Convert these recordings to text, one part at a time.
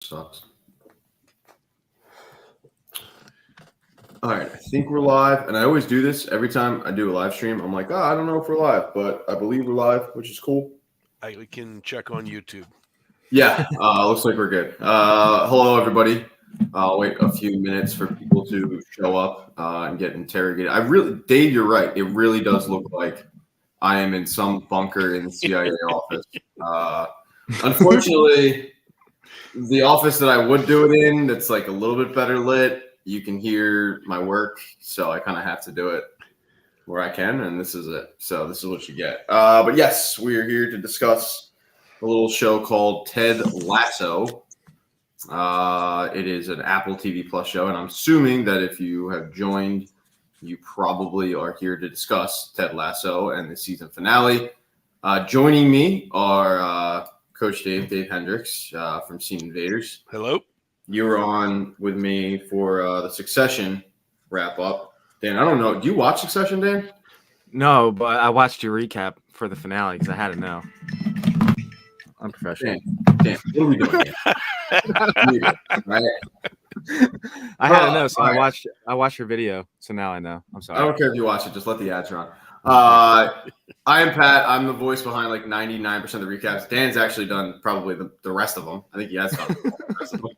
Sucks. All right, I think we're live, and I always do this every time I do a live stream. I'm like, I don't know if we're live, but I believe we're live, which is cool. We can check on YouTube. Yeah, looks like we're good. Hello, everybody. I'll wait a few minutes for people to show up and get interrogated. Dave, you're right. It really does look like I am in some bunker in the CIA office. Unfortunately, the office that I would do it in, that's like a little bit better lit. You can hear my work, so I kind of have to do it where I can, and this is it. So this is what you get. But yes, we are here to discuss a little show called Ted Lasso. It is an Apple TV Plus show, and I'm assuming that if you have joined, you probably are here to discuss Ted Lasso and the season finale. Joining me are Coach Dave Hendricks from Scene Invaders. Hello. You were on with me for the Succession wrap-up. Dan, I don't know. Do you watch Succession, Dan? No, but I watched your recap for the finale because I had to know. Unprofessional. Dan, what are we doing here? Right? I had to know, so right. I watched your video, so now I know. I'm sorry. I don't care if you watch it. Just let the ads run. I am Pat. I'm the voice behind like 99% of the recaps. Dan's actually done probably the rest of them. I think he has done the rest of them.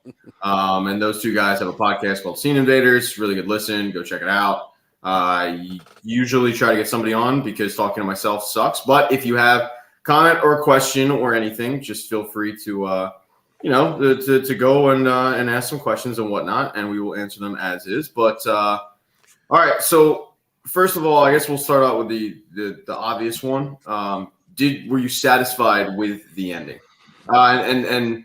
And those two guys have a podcast called Scene Invaders. Really good listen. Go check it out. I usually try to get somebody on because talking to myself sucks. But if you have comment or a question or anything, just feel free to to go and ask some questions and whatnot, and we will answer them as is. But all right, so. First of all, I guess we'll start out with the obvious one. Were you satisfied with the ending? We're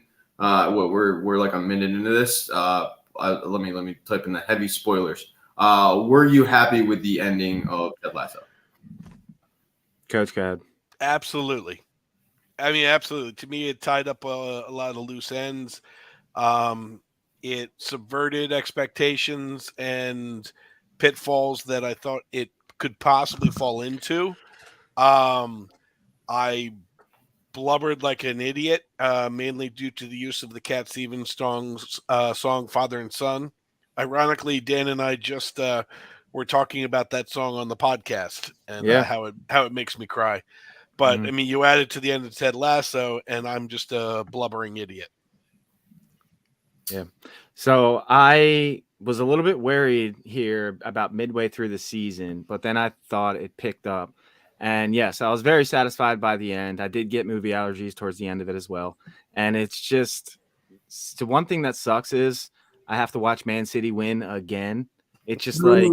like a minute into this. Let me type in the heavy spoilers. Were you happy with the ending of Ted Lasso? Coach Gad. Absolutely. I mean, absolutely. To me, it tied up a lot of loose ends. It subverted expectations and pitfalls that I thought it could possibly fall into. I blubbered like an idiot, mainly due to the use of the Cat Stevens song Father and Son. Ironically, Dan and I just were talking about that song on the podcast and how it makes me cry. But, I mean, you add it to the end of Ted Lasso, and I'm just a blubbering idiot. Yeah. So I was a little bit worried here about midway through the season, but then I thought it picked up. And yes, I was very satisfied by the end. I did get movie allergies towards the end of it as well. And it's just the one thing that sucks is I have to watch Man City win again. It's just like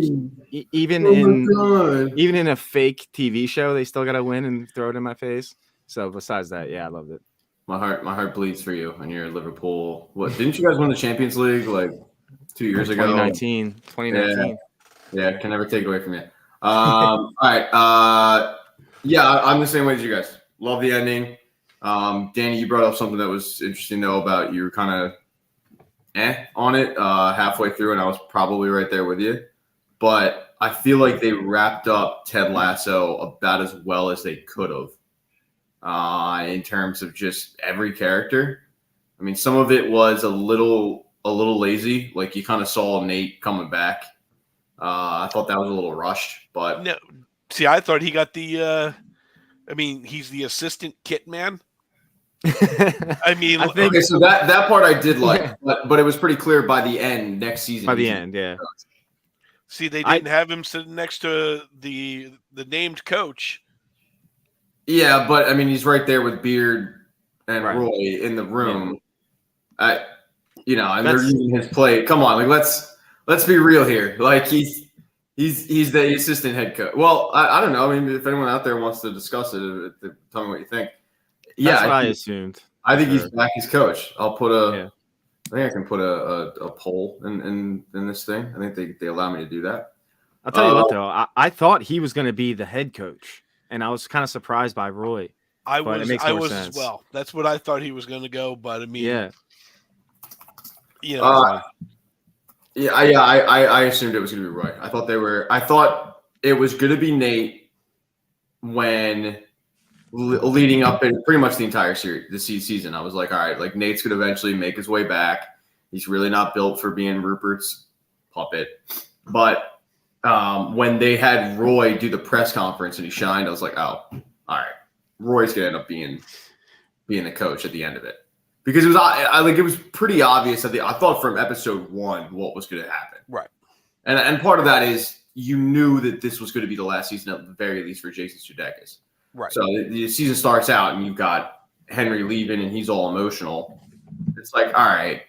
even in a fake TV show, they still got to win and throw it in my face. So besides that, yeah, I loved it. My heart bleeds for you and you're Liverpool. What, didn't you guys win the Champions League like 2 years ago? 2019. Yeah, can never take away from you. All right. I'm the same way as you guys. Love the ending. Danny, you brought up something that was interesting though about you were kind of on it halfway through, and I was probably right there with you. But I feel like they wrapped up Ted Lasso about as well as they could have. In terms of just every character. I mean, some of it was a little lazy. Like you kind of saw Nate coming back. I thought that was a little rushed, but no. See, I thought he got the. He's the assistant kit man. I mean, okay, so that part I did like, but it was pretty clear by the end next season. By the end, yeah. See, they didn't have him sitting next to the named coach. Yeah, but I mean, he's right there with Beard and Roy in the room. Yeah. And they're using his play. Come on, like let's be real here. Like he's the assistant head coach. Well, I don't know. I mean, if anyone out there wants to discuss it, tell me what you think. That's what I assumed. I think he's back as coach. I'll put I think I can put a poll in this thing. I think they allow me to do that. I'll tell you what though, I thought he was going to be the head coach. And I was kind of surprised by Roy. I was as well. That's what I thought he was going to go. But I mean, I assumed it was going to be Roy. I thought it was going to be Nate when leading up in pretty much the entire series, the season. I was like, all right, like Nate's going to eventually make his way back. He's really not built for being Rupert's puppet. But when they had Roy do the press conference and he shined, I was like, oh, all right, Roy's going to end up being the coach at the end of it. Because it was it was pretty obvious I thought from episode 1 what was going to happen. Right. And part of that is you knew that this was going to be the last season at the very least for Jason Sudeikis. Right. So the season starts out and you've got Henry leaving and he's all emotional. It's like, all right,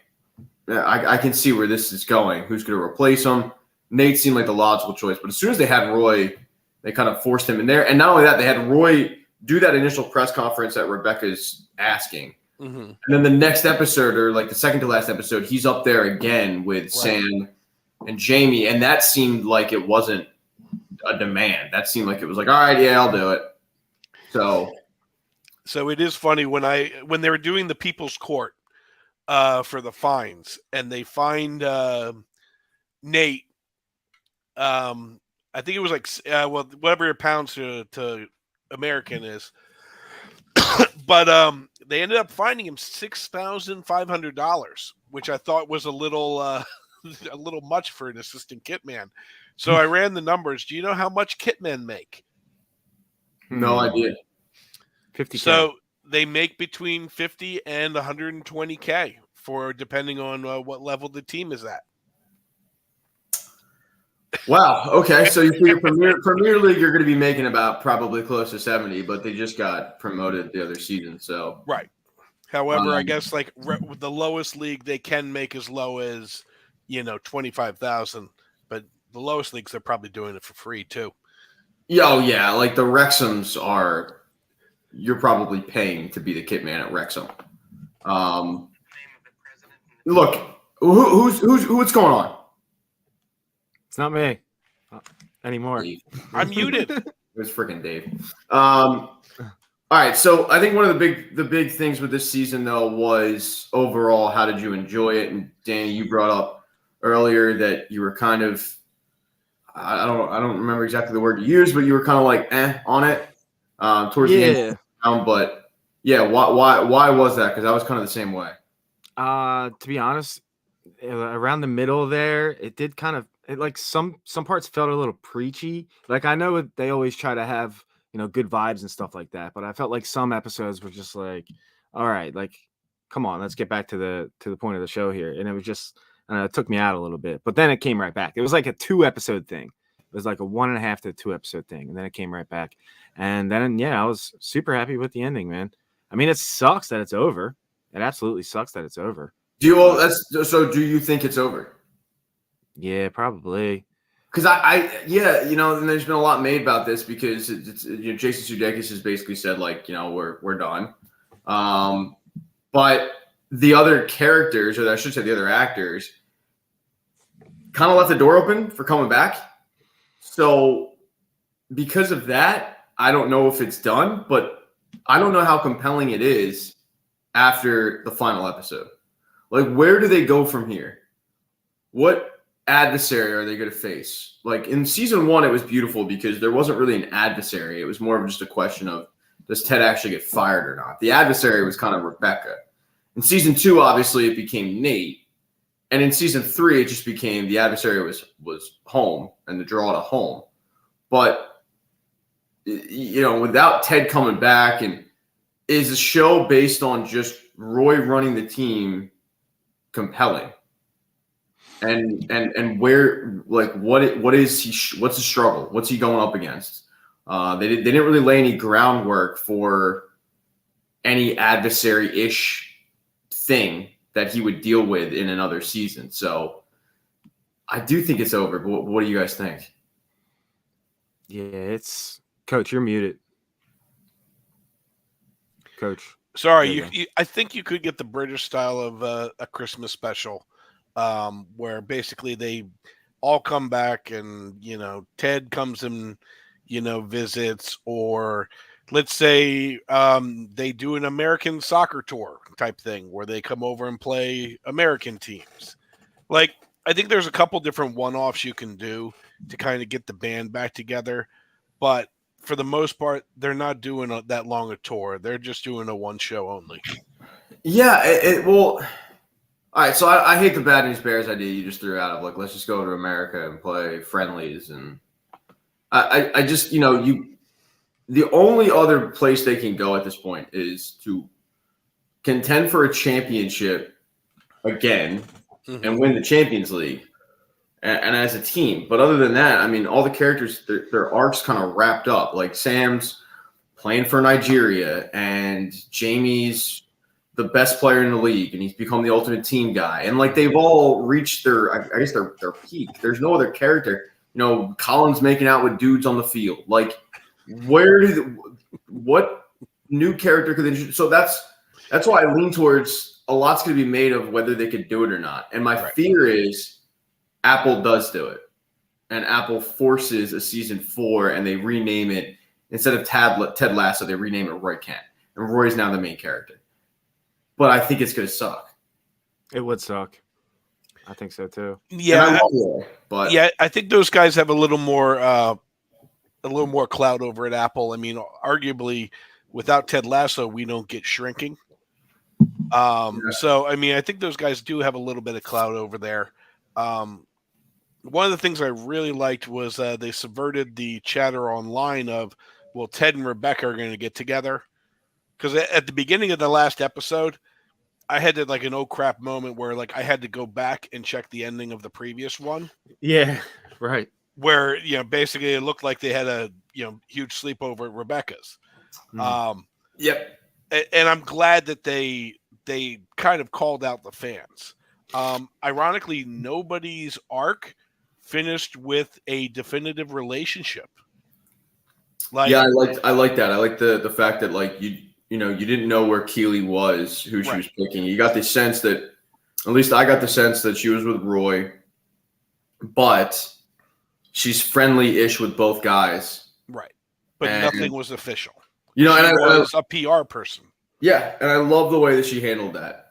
I can see where this is going. Who's going to replace him? Nate seemed like the logical choice. But as soon as they had Roy, they kind of forced him in there. And not only that, they had Roy do that initial press conference that Rebecca's asking. Mm-hmm. And then the next episode, or like the second to last episode, he's up there again with Sam and Jamie. And that seemed like it wasn't a demand. That seemed like it was like, all right, yeah, I'll do it. So it is funny when they were doing the People's Court for the fines, and they fined Nate. I think it was like whatever your pounds to American is, but they ended up finding him $6,500, which I thought was a little much for an assistant kitman. So I ran the numbers. Do you know how much kitmen make? No idea. 50K. So they make between 50 and 120K for depending on what level the team is at. Wow. Okay. So you figure Premier League, you're going to be making about probably close to 70, but they just got promoted the other season. So right. However, I guess like with the lowest league, they can make as low as 25,000, but the lowest leagues they're probably doing it for free too. Yeah. Like the Wrexhams are. You're probably paying to be the kit man at Wrexham. Look, what's going on? It's not me anymore. Dave. I'm muted. It was freaking Dave. All right, so I think one of the big things with this season though was overall, how did you enjoy it? And Danny, you brought up earlier that you were kind of, I don't remember exactly the word you used, but you were kind of like on it towards the end. But yeah, why was that? Because I was kind of the same way. To be honest, around the middle there, it did kind of like some parts felt a little preachy. Like I know they always try to have good vibes and stuff like that, but I felt like some episodes were just like, all right, like come on, let's get back to the point of the show here. And it was just it took me out a little bit, but then it came right back. It was like a 2-episode thing. It was like a 1.5 to 2-episode thing, and then it came right back. And then, I was super happy with the ending, man. I mean, it sucks that it's over. It absolutely sucks that it's over. Do you think it's over? Yeah, probably. Because and there's been a lot made about this because Jason Sudeikis has basically said like, we're done. But the other characters, or I should say the other actors, kind of left the door open for coming back. So because of that, I don't know if it's done, but I don't know how compelling it is after the final episode. Like, where do they go from here? What adversary are they going to face? Like, in season 1, it was beautiful because there wasn't really an adversary. It was more of just a question of, does Ted actually get fired or not? The adversary was kind of Rebecca. In season 2, obviously, it became Nate. And in season 3, it just became the adversary was home and the draw to home. But without Ted coming back, and is the show based on just Roy running the team compelling? And where, like, what is he? What's the struggle? What's he going up against? They didn't really lay any groundwork for any adversary-ish thing that he would deal with in another season. So I do think it's over. But what do you guys think? Yeah, Coach, you're muted. Coach. Sorry, I think you could get the British style of a Christmas special, where basically they all come back and Ted comes and visits, or let's say they do an American soccer tour type thing where they come over and play American teams. Like, I think there's a couple different one-offs you can do to kind of get the band back together, but for the most part, they're not doing that long a tour. They're just doing a one show only. Yeah, well, all right. So I hate the Bad News Bears idea you just threw out of like, let's just go to America and play friendlies. And I just, the only other place they can go at this point is to contend for a championship again and win the Champions League and as a team. But other than that, I mean, all the characters, their arcs kind of wrapped up. Like Sam's playing for Nigeria and Jamie's the best player in the league and he's become the ultimate team guy. And like they've all reached their peak. There's no other character. Colin's making out with dudes on the field. Like what new character could they? So that's why I lean towards a lot's going to be made of whether they could do it or not. And my fear is Apple does do it, and Apple forces a season 4, and they rename it instead of Ted Lasso. They rename it Roy Kent, and Roy's now the main character. But I think it's going to suck. It would suck. I think so too. Yeah, but yeah, I think those guys have a little more clout over at Apple. I mean, arguably, without Ted Lasso, we don't get Shrinking. So I mean, I think those guys do have a little bit of clout over there. One of the things I really liked was they subverted the chatter online of, well, Ted and Rebecca are going to get together. Because at the beginning of the last episode, I had like an oh crap moment where like I had to go back and check the ending of the previous one. Yeah, right. Where basically it looked like they had a huge sleepover at Rebecca's. Yep. And I'm glad that they kind of called out the fans. Ironically, nobody's arc finished with a definitive relationship. I like that. I like the fact that like you didn't know where Keely was, who she was picking. You got the sense that, at least I got the sense that she was with Roy, but she's friendly-ish with both guys. Right. But nothing was official. And I was a PR person. Yeah, and I love the way that she handled that.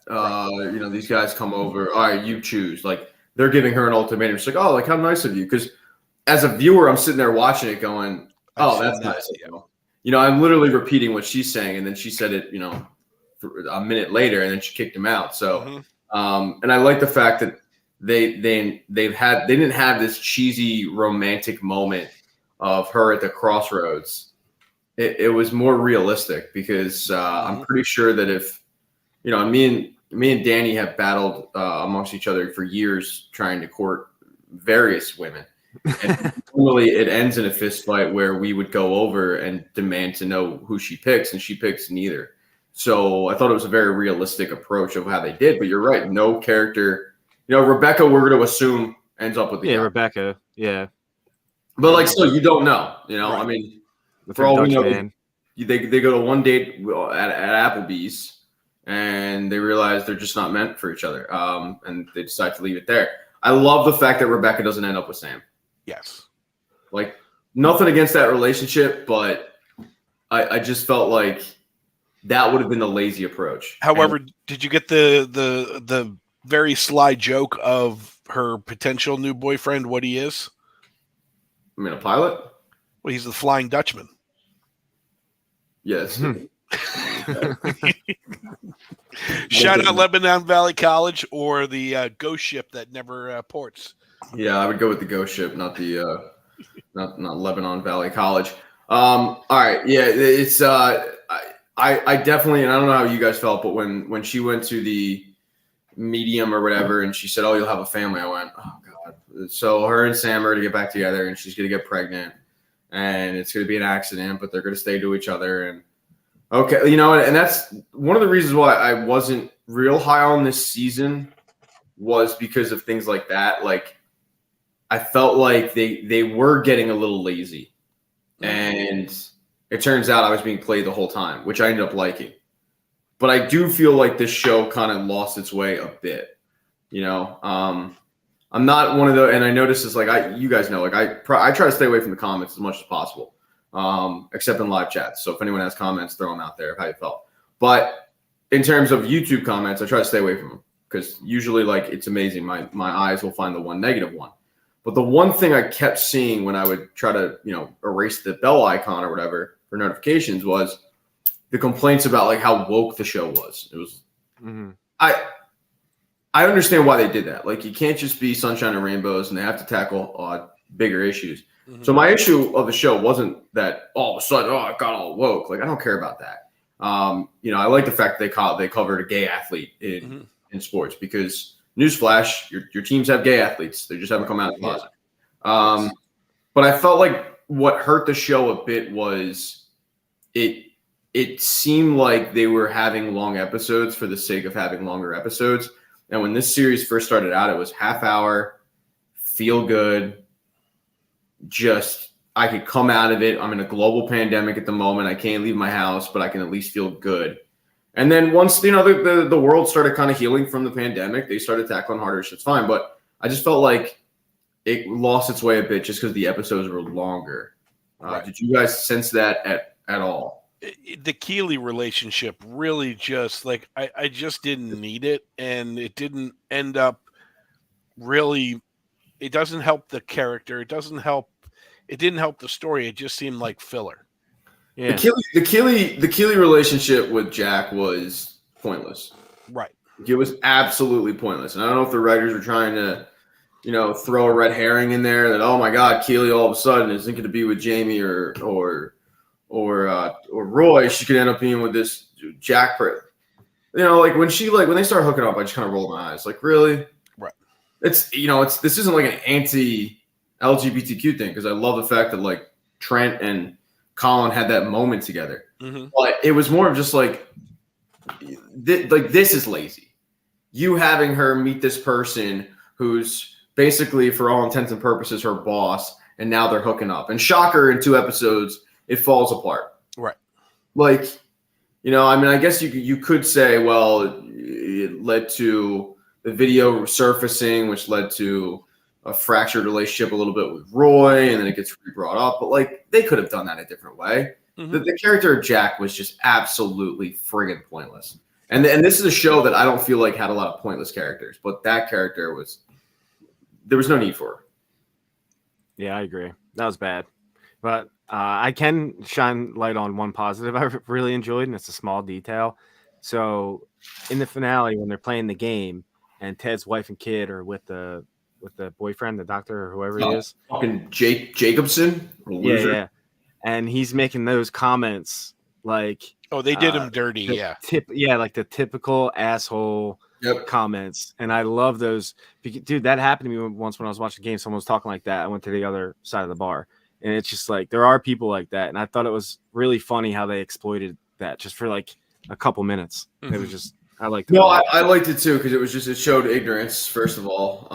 These guys come over. All right, you choose. Like they're giving her an ultimatum. She's like, oh, like how nice of you. Because as a viewer, I'm sitting there watching it, going, oh, that's nice. I'm literally repeating what she's saying, and then she said it, for a minute later, and then she kicked him out. So, and I like the fact that they didn't have this cheesy romantic moment of her at the crossroads. It was more realistic because I'm pretty sure that if me and Danny have battled amongst each other for years trying to court various women. And normally it ends in a fist fight where we would go over and demand to know who she picks, and she picks neither. So I thought it was a very realistic approach of how they did. But you're right, no character. Rebecca, we're going to assume ends up with the guy. Rebecca, yeah. But like, still, you don't know. I mean, for all we know, they go to one date at Applebee's, and they realize they're just not meant for each other, and they decide to leave it there. I love the fact that Rebecca doesn't end up with Sam. Yes. Like, nothing against that relationship, but I just felt like that would have been the lazy approach. However, did you get the very sly joke of her potential new boyfriend, what he is? I mean, a pilot? Well, he's the Flying Dutchman. Yes. Shout out Lebanon Valley College or the ghost ship that never ports. Yeah, I would go with the ghost ship, not the not Lebanon Valley College. All right, yeah, it's I definitely, and I don't know how you guys felt, but when she went to the medium or whatever, and she said, "Oh, you'll have a family," I went, "Oh God!" So her and Sam are to get back together, and she's gonna get pregnant, and it's gonna be an accident, but they're gonna stay to each other, and okay, and that's one of the reasons why I wasn't real high on this season was because of things like that. Like, I felt like they were getting a little lazy, and it turns out I was being played the whole time, which I ended up liking. But I do feel like this show kind of lost its way a bit. I'm not one of the, and I know this is like you guys know, like I try to stay away from the comments as much as possible, except in live chats. So if anyone has comments, throw them out there of how you felt. But in terms of YouTube comments, I try to stay away from them because usually, like, it's amazing. My eyes will find the one negative one. But the one thing I kept seeing when I would try to, erase the bell icon or whatever for notifications was the complaints about like how woke the show was. It was, I understand why they did that. Like, you can't just be sunshine and rainbows, and they have to tackle bigger issues. Mm-hmm. So my issue of the show wasn't that all of a sudden, it got all woke. Like, I don't care about that. I like the fact that they covered a gay athlete in sports, because newsflash, your teams have gay athletes. They just haven't come out of the closet. But I felt like what hurt the show a bit was it seemed like they were having long episodes for the sake of having longer episodes. And when this series first started out, it was half hour, feel good. Just, I could come out of it. I'm in a global pandemic at the moment. I can't leave my house, but I can at least feel good. And then once, the world started kind of healing from the pandemic, they started tackling harder shit's fine. But I just felt like it lost its way a bit just because the episodes were longer. Right. Did you guys sense that at all? The Keeley relationship really just, like, I just didn't need it. And it didn't end up really, it doesn't help the character. It didn't help the story. It just seemed like filler. Yeah. The Keeley relationship with Jack was pointless. Right. It was absolutely pointless. And I don't know if the writers were trying to, throw a red herring in there that, oh my God, Keeley all of a sudden isn't going to be with Jamie or Roy. She could end up being with this Jack. Like when they start hooking up, I just kind of roll my eyes. Like, really? Right. This isn't like an anti-LGBTQ thing, because I love the fact that like Trent and Colin had that moment together. Mm-hmm. But it was more of just like this is lazy. You having her meet this person who's basically, for all intents and purposes, her boss, and now they're hooking up. And shocker, in 2 episodes, it falls apart. Right. Like, I guess you could say, well, it led to the video surfacing, which led to a fractured relationship a little bit with Roy, and then it gets brought up. But like, they could have done that a different way. Mm-hmm. The character of Jack was just absolutely friggin' pointless. And this is a show that I don't feel like had a lot of pointless characters, but that character there was no need for her. Yeah, I agree. That was bad. But I can shine light on one positive I really enjoyed, and it's a small detail. So in the finale, when they're playing the game, and Ted's wife and kid are with the boyfriend, the doctor, or whoever he is. Fucking Jake Jacobson. Yeah. And he's making those comments like, oh, they did him dirty. Like the typical asshole comments. And I love those. Dude, that happened to me once when I was watching the game. Someone was talking like that. I went to the other side of the bar. And it's just like, there are people like that. And I thought it was really funny how they exploited that just for like a couple minutes. Mm-hmm. It was just, I liked it. No, I liked it too, because it showed ignorance, first of all.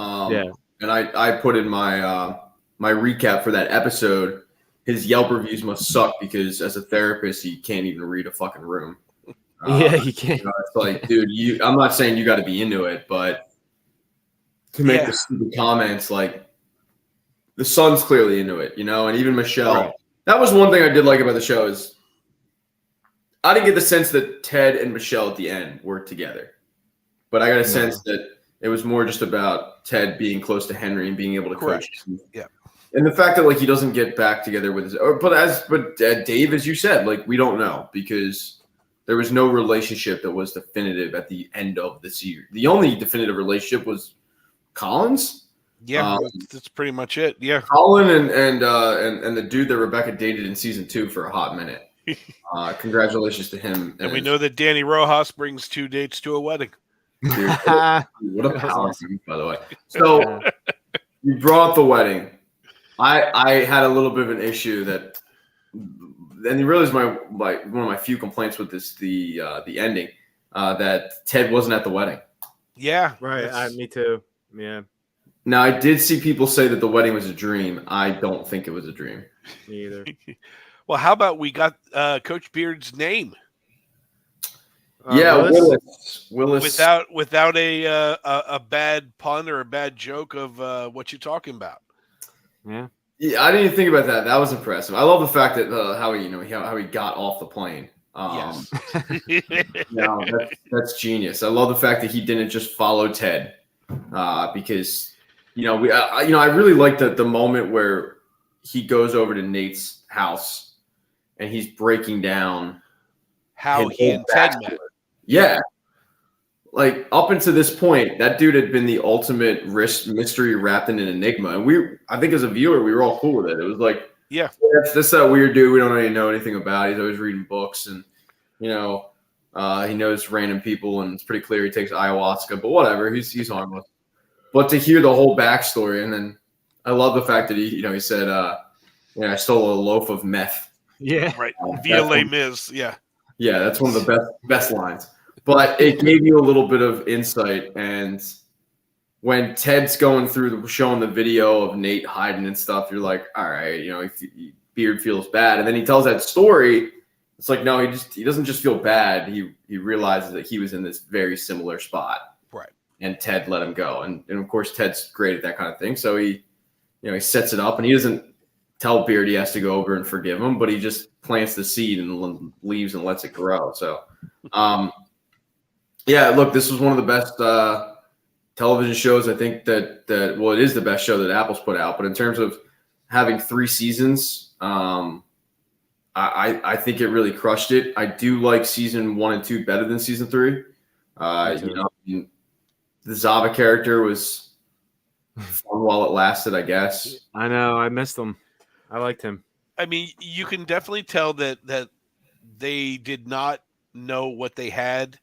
And I put in my my recap for that episode, his Yelp reviews must suck because as a therapist, he can't even read a fucking room. He can't. It's like, dude, I'm not saying you got to be into it, but to make the stupid comments, like, the son's clearly into it, and even Michelle. Right. That was one thing I did like about the show is I didn't get the sense that Ted and Michelle at the end were together. But I got a sense that it was more just about Ted being close to Henry and being able to coach him. Yeah. And the fact that like he doesn't get back together with but Dave, as you said, like, we don't know, because there was no relationship that was definitive at the end of the series. The only definitive relationship was Colin's. Yeah, that's pretty much it. Yeah, Colin and the dude that Rebecca dated in season 2 for a hot minute. Congratulations to him. And we know that Danny Rojas brings 2 dates to a wedding. Dude, what a power move, by the way. So you brought up the wedding. I had a little bit of an issue that, and really is one of my few complaints with this the ending, that Ted wasn't at the wedding. Yeah, right. Me too. Yeah. Now, I did see people say that the wedding was a dream. I don't think it was a dream. Me either. Well, how about we got Coach Beard's name? Willis. Without a bad pun or a bad joke of what you're talking about. Yeah. Yeah, I didn't even think about that. That was impressive. I love the fact that how he got off the plane. Yes. That's genius. I love the fact that he didn't just follow Ted, because I really like the moment where he goes over to Nate's house and he's breaking down how his he whole and Ted backstory. met. Yeah. Like up until this point, that dude had been the ultimate mystery wrapped in an enigma. And I think as a viewer, we were all cool with it. It was like, Yeah, that's that weird dude we don't really know anything about. He's always reading books and, he knows random people and it's pretty clear he takes ayahuasca, but whatever, he's harmless. But to hear the whole backstory, and then I love the fact that he said, I stole a loaf of meth. Yeah. right. Via Les Mis. Yeah. Yeah, that's one of the best lines. But it gave you a little bit of insight. And when Ted's going through showing the video of Nate hiding and stuff, you're like, all right, Beard feels bad. And then he tells that story. It's like, no, he doesn't just feel bad. He realizes that he was in this very similar spot. Right. And Ted let him go. And of course, Ted's great at that kind of thing. So he sets it up and he doesn't tell Beard he has to go over and forgive him, but he just plants the seed and leaves and lets it grow. So, look, this was one of the best television shows. I think that it is the best show that Apple's put out. But in terms of having 3 seasons, I think it really crushed it. I do like season 1 and 2 better than season 3. The Zava character was fun while it lasted, I guess. I know. I missed him. I liked him. I mean, you can definitely tell that they did not know what they had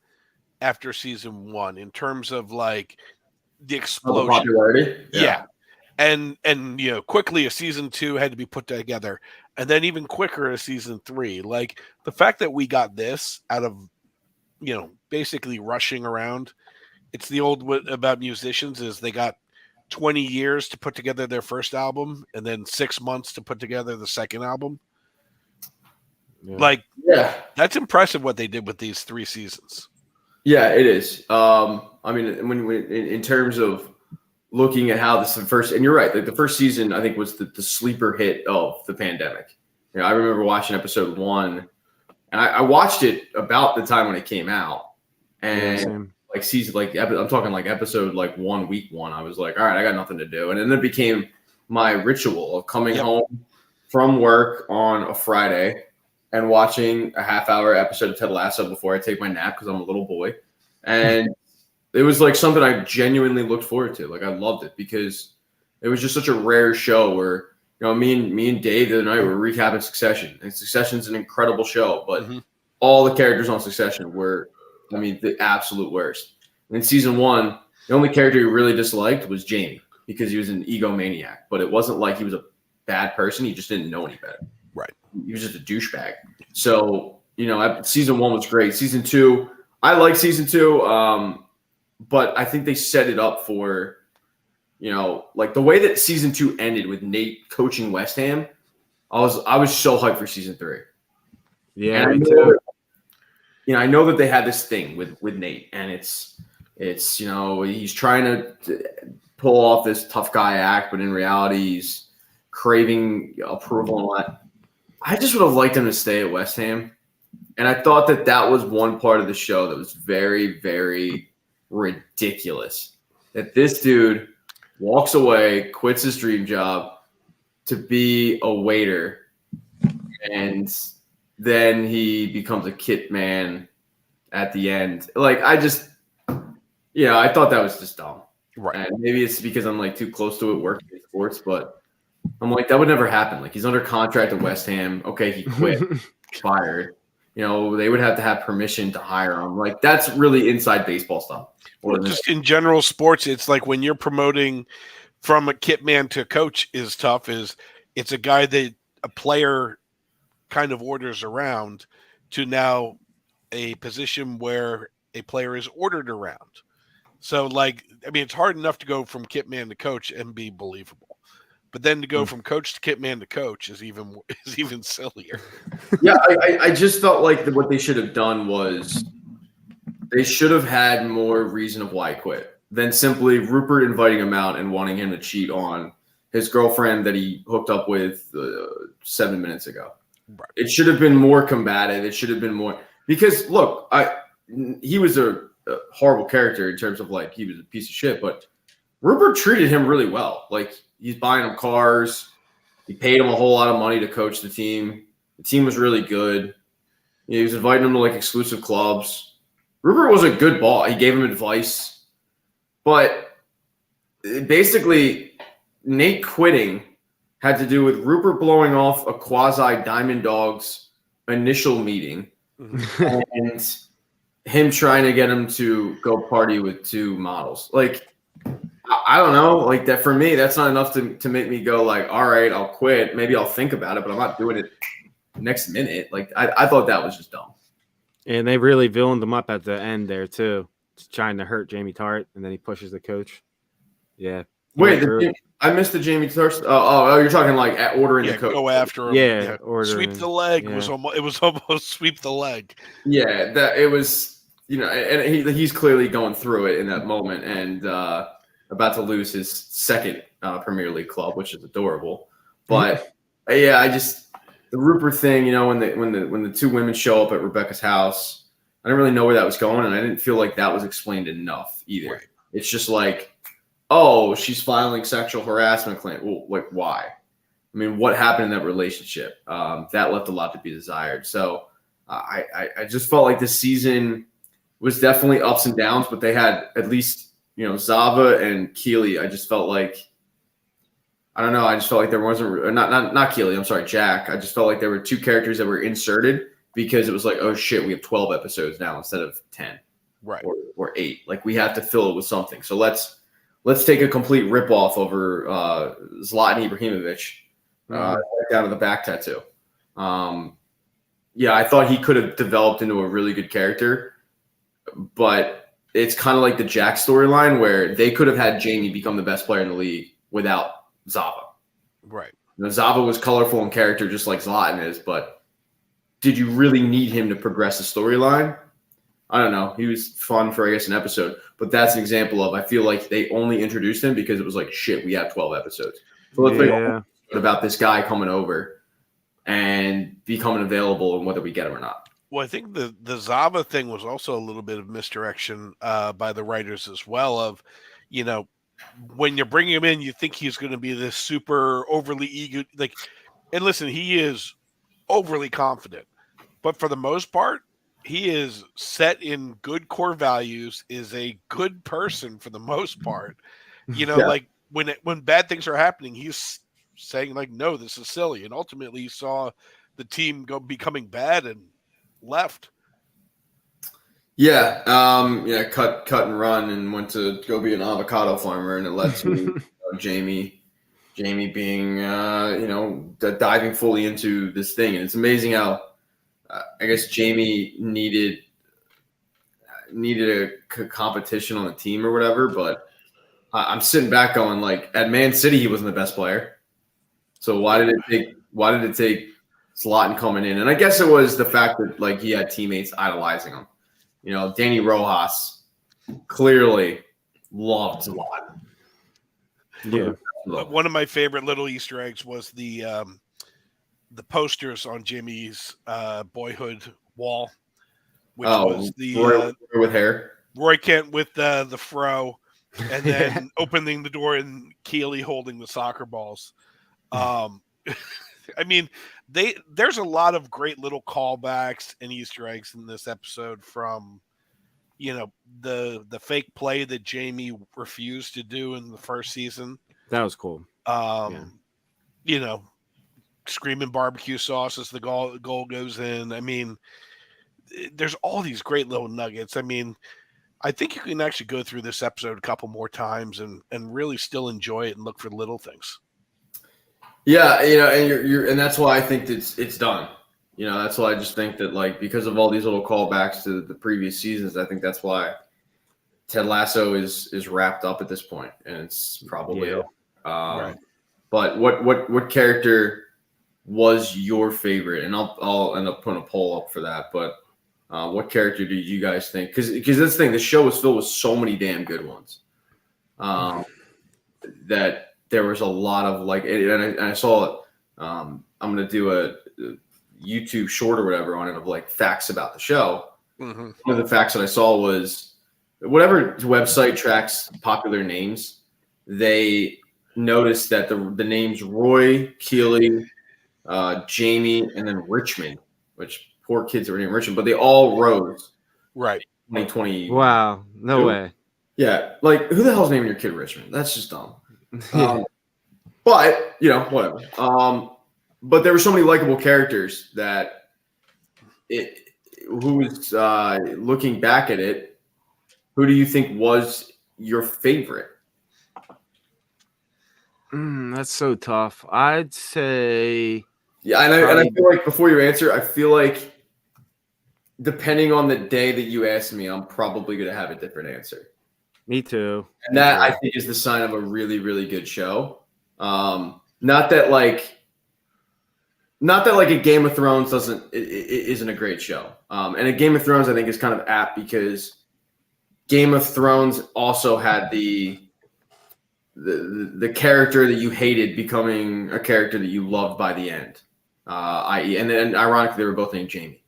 after season 1 in terms of like the explosion. Popularity. Yeah. And quickly a season 2 had to be put together, and then even quicker a season 3. Like the fact that we got this out of basically rushing around. It's the old about musicians is they got 20 years to put together their first album and then 6 months to put together the second album. Yeah. That's impressive what they did with these 3 seasons. Yeah, it is. I mean, when in terms of looking at how this is the first, and you're right, like the first season I think was the sleeper hit of the pandemic. I remember watching episode 1, and I watched it about the time when it came out, and I'm talking like episode 1, week 1. I was like, all right, I got nothing to do, and then it became my ritual of coming home from work on a Friday and watching a half-hour episode of Ted Lasso before I take my nap because I'm a little boy, and it was like something I genuinely looked forward to. Like I loved it because it was just such a rare show where me and Dave the other night were recapping Succession, and Succession's an incredible show, but all the characters on Succession were, the absolute worst. And in season 1, the only character you really disliked was Jamie because he was an egomaniac, but it wasn't like he was a bad person. He just didn't know any better. Right. He was just a douchebag. So, season 1 was great. Season 2, I like season 2, but I think they set it up for, like the way that season 2 ended with Nate coaching West Ham. I was so hyped for season 3. Yeah, me too. I know that they had this thing with Nate, and it's he's trying to pull off this tough guy act, but in reality, he's craving approval and all that. I just would have liked him to stay at West Ham, and I thought that was one part of the show that was very, very ridiculous. That this dude walks away, quits his dream job to be a waiter, and then he becomes a kit man at the end. Like I thought that was just dumb. Right. And maybe it's because I'm like too close to it working in sports, but I'm like, that would never happen. Like he's under contract at West Ham. Okay, he quit, fired. They would have to have permission to hire him. Like that's really inside baseball stuff. Well, just in general sports, it's like when you're promoting from a kit man to coach is tough. It's a guy that a player kind of orders around to now a position where a player is ordered around. So it's hard enough to go from kit man to coach and be believable, but then to go from coach to kit man to coach is even sillier. Yeah. I just felt like what they should have done was they should have had more reason of why he quit than simply Rupert inviting him out and wanting him to cheat on his girlfriend that he hooked up with 7 minutes ago. Right. It should have been more combative. It should have been more because look, he was a horrible character in terms of he was a piece of shit. But Rupert treated him really well. Like, he's buying him cars. He paid him a whole lot of money to coach the team. The team was really good. He was inviting him to like exclusive clubs. Rupert was a good boss. He gave him advice. But basically, Nate quitting had to do with Rupert blowing off a quasi Diamond Dogs initial meeting and him trying to get him to go party with 2 models. Like, I don't know. Like, that for me, that's not enough to make me go like, all right, I'll quit. Maybe I'll think about it, but I'm not doing it next minute. Like, I thought that was just dumb. And they really villained him up at the end there too, trying to hurt Jamie Tart, and then he pushes the coach. Yeah. Wait, I missed the Jamie Tart. Oh, you're talking like at ordering the coach. Go after him. Yeah, sweep the leg was almost sweep the leg. Yeah, that it was. And he's clearly going through it in that moment, and about to lose his second Premier League club, which is adorable. But yeah, the Rupert thing, when the 2 women show up at Rebecca's house, I didn't really know where that was going, and I didn't feel like that was explained enough either. Right. It's just like, oh, she's filing sexual harassment claim. Well, like, why? I mean, what happened in that relationship? That left a lot to be desired. So I just felt like this season was definitely ups and downs, but they had at least, Zava and Keely. I just felt like, I don't know. I just felt like there wasn't not Keely. I'm sorry, Jack. I just felt like there were 2 characters that were inserted because it was like, oh shit, we have 12 episodes now instead of 10, right, or 8. Like, we have to fill it with something. So let's take a complete ripoff over Zlatan Ibrahimovic down to the back tattoo. Yeah, I thought he could have developed into a really good character, but it's kind of like the Jack storyline where they could have had Jamie become the best player in the league without Zava. Right. Zava was colorful in character just like Zlatan is, but did you really need him to progress the storyline? I don't know. He was fun for, I guess, an episode, but that's an example of, I feel like they only introduced him because it was like, shit, we have 12 episodes. So let's make about this guy coming over and becoming available and whether we get him or not. Well, I think the Zava thing was also a little bit of misdirection by the writers as well of, when you're bringing him in, you think he's going to be this super overly eager, and listen, he is overly confident, but for the most part, he is set in good core values, is a good person for the most part. Like when bad things are happening, he's saying like, no, this is silly. And ultimately he saw the team becoming bad and left. Yeah. Cut and run and went to go be an avocado farmer, and it led to Jamie being, diving fully into this thing. And it's amazing how, I guess Jamie needed a competition on the team or whatever, but I'm sitting back going like, at Man City he wasn't the best player, so why did it take Zlatan coming in? And I guess it was the fact that like he had teammates idolizing him. Danny Rojas clearly loved Zlatan. Yeah, one of my favorite little Easter eggs was the posters on Jimmy's boyhood wall, which was the Roy with hair, Roy Kent with the fro, and then opening the door and Keely holding the soccer balls. I mean, there's a lot of great little callbacks and Easter eggs in this episode, from the fake play that Jamie refused to do in the first season. That was cool. Screaming barbecue sauce as the goal goes in. I mean, there's all these great little nuggets. I mean, I think you can actually go through this episode a couple more times and really still enjoy it and look for little things. Yeah, and that's why I think it's done. That's why I just think that, like, because of all these little callbacks to the previous seasons, I think that's why Ted Lasso is wrapped up at this point, and it's probably right. But what character was your favorite? And I'll end up putting a poll up for that. But what character do you guys think? Because this thing, the show was filled with so many damn good ones. That there was a lot of like, and I saw it. I'm gonna do a YouTube short or whatever on it of like facts about the show. Mm-hmm. One of the facts that I saw was whatever website tracks popular names. they noticed that the names Roy, Keely, Jamie, and then Richmond, which poor kids were named Richmond, but they all rose. Right. 2020. Wow. No way. Yeah. Like, who the hell's naming your kid Richmond? That's just dumb. But, whatever. But there were so many likable characters that who's looking back at it, who do you think was your favorite? That's so tough. I'd say. Yeah, and I feel like before you answer, I feel like depending on the day that you ask me, I'm probably going to have a different answer. Me too. And that I think is the sign of a really, really good show. Not that like a Game of Thrones isn't a great show. And a Game of Thrones I think is kind of apt because Game of Thrones also had the character that you hated becoming a character that you loved by the end. I.e., and then ironically they were both named Jamie.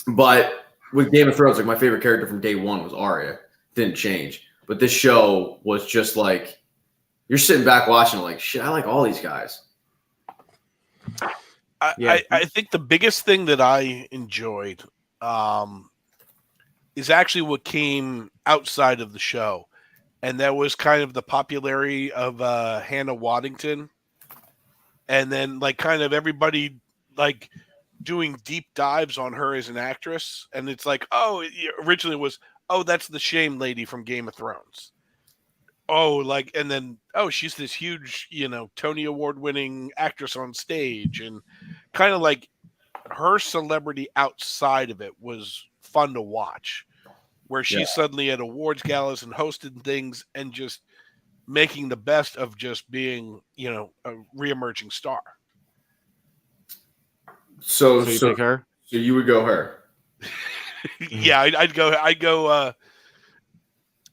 But with Game of Thrones, like my favorite character from day one was Arya. Didn't change. But this show was just like you're sitting back watching like shit, I like all these guys. I think the biggest thing that I enjoyed is actually what came outside of the show. And that was kind of the popularity of Hannah Waddington. And then like kind of everybody like doing deep dives on her as an actress. And it's like, originally it was, that's the Shame lady from Game of Thrones. And then, she's this huge, Tony Award winning actress on stage. And kind of like her celebrity outside of it was fun to watch, where she's suddenly at awards galas and hosting things and just making the best of just being, a reemerging star. So you pick her? So you would go her? Yeah, I'd go.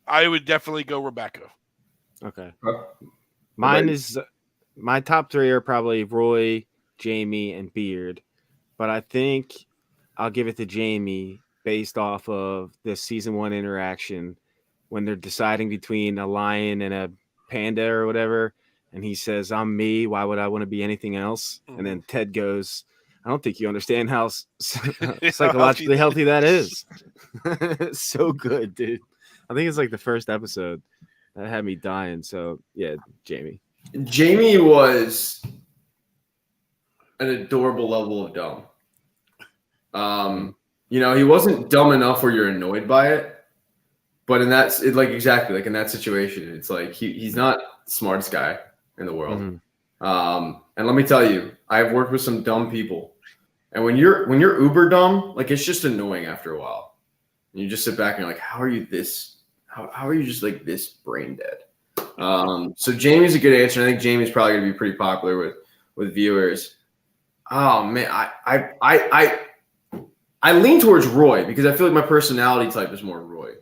I would definitely go Rebecca. Okay. Mine is my top three are probably Roy, Jamie, and Beard, but I think I'll give it to Jamie based off of the season 1 interaction when they're deciding between a lion and a panda or whatever, and he says, "I'm me. Why would I want to be anything else?" And then Ted goes, "I don't think you understand how psychologically healthy that is." So good, dude. I think it's like the first episode that had me dying. So yeah, Jamie. Jamie was an adorable level of dumb. He wasn't dumb enough where you're annoyed by it, but in that situation, it's like he's not the smartest guy in the world. And let me tell you, I've worked with some dumb people, and when you're uber dumb, like it's just annoying after a while. And you just sit back and you're like, how are you this? How are you just like this brain dead? So Jamie's a good answer. I think Jamie's probably going to be pretty popular with viewers. Oh man, I lean towards Roy because I feel like my personality type is more Roy.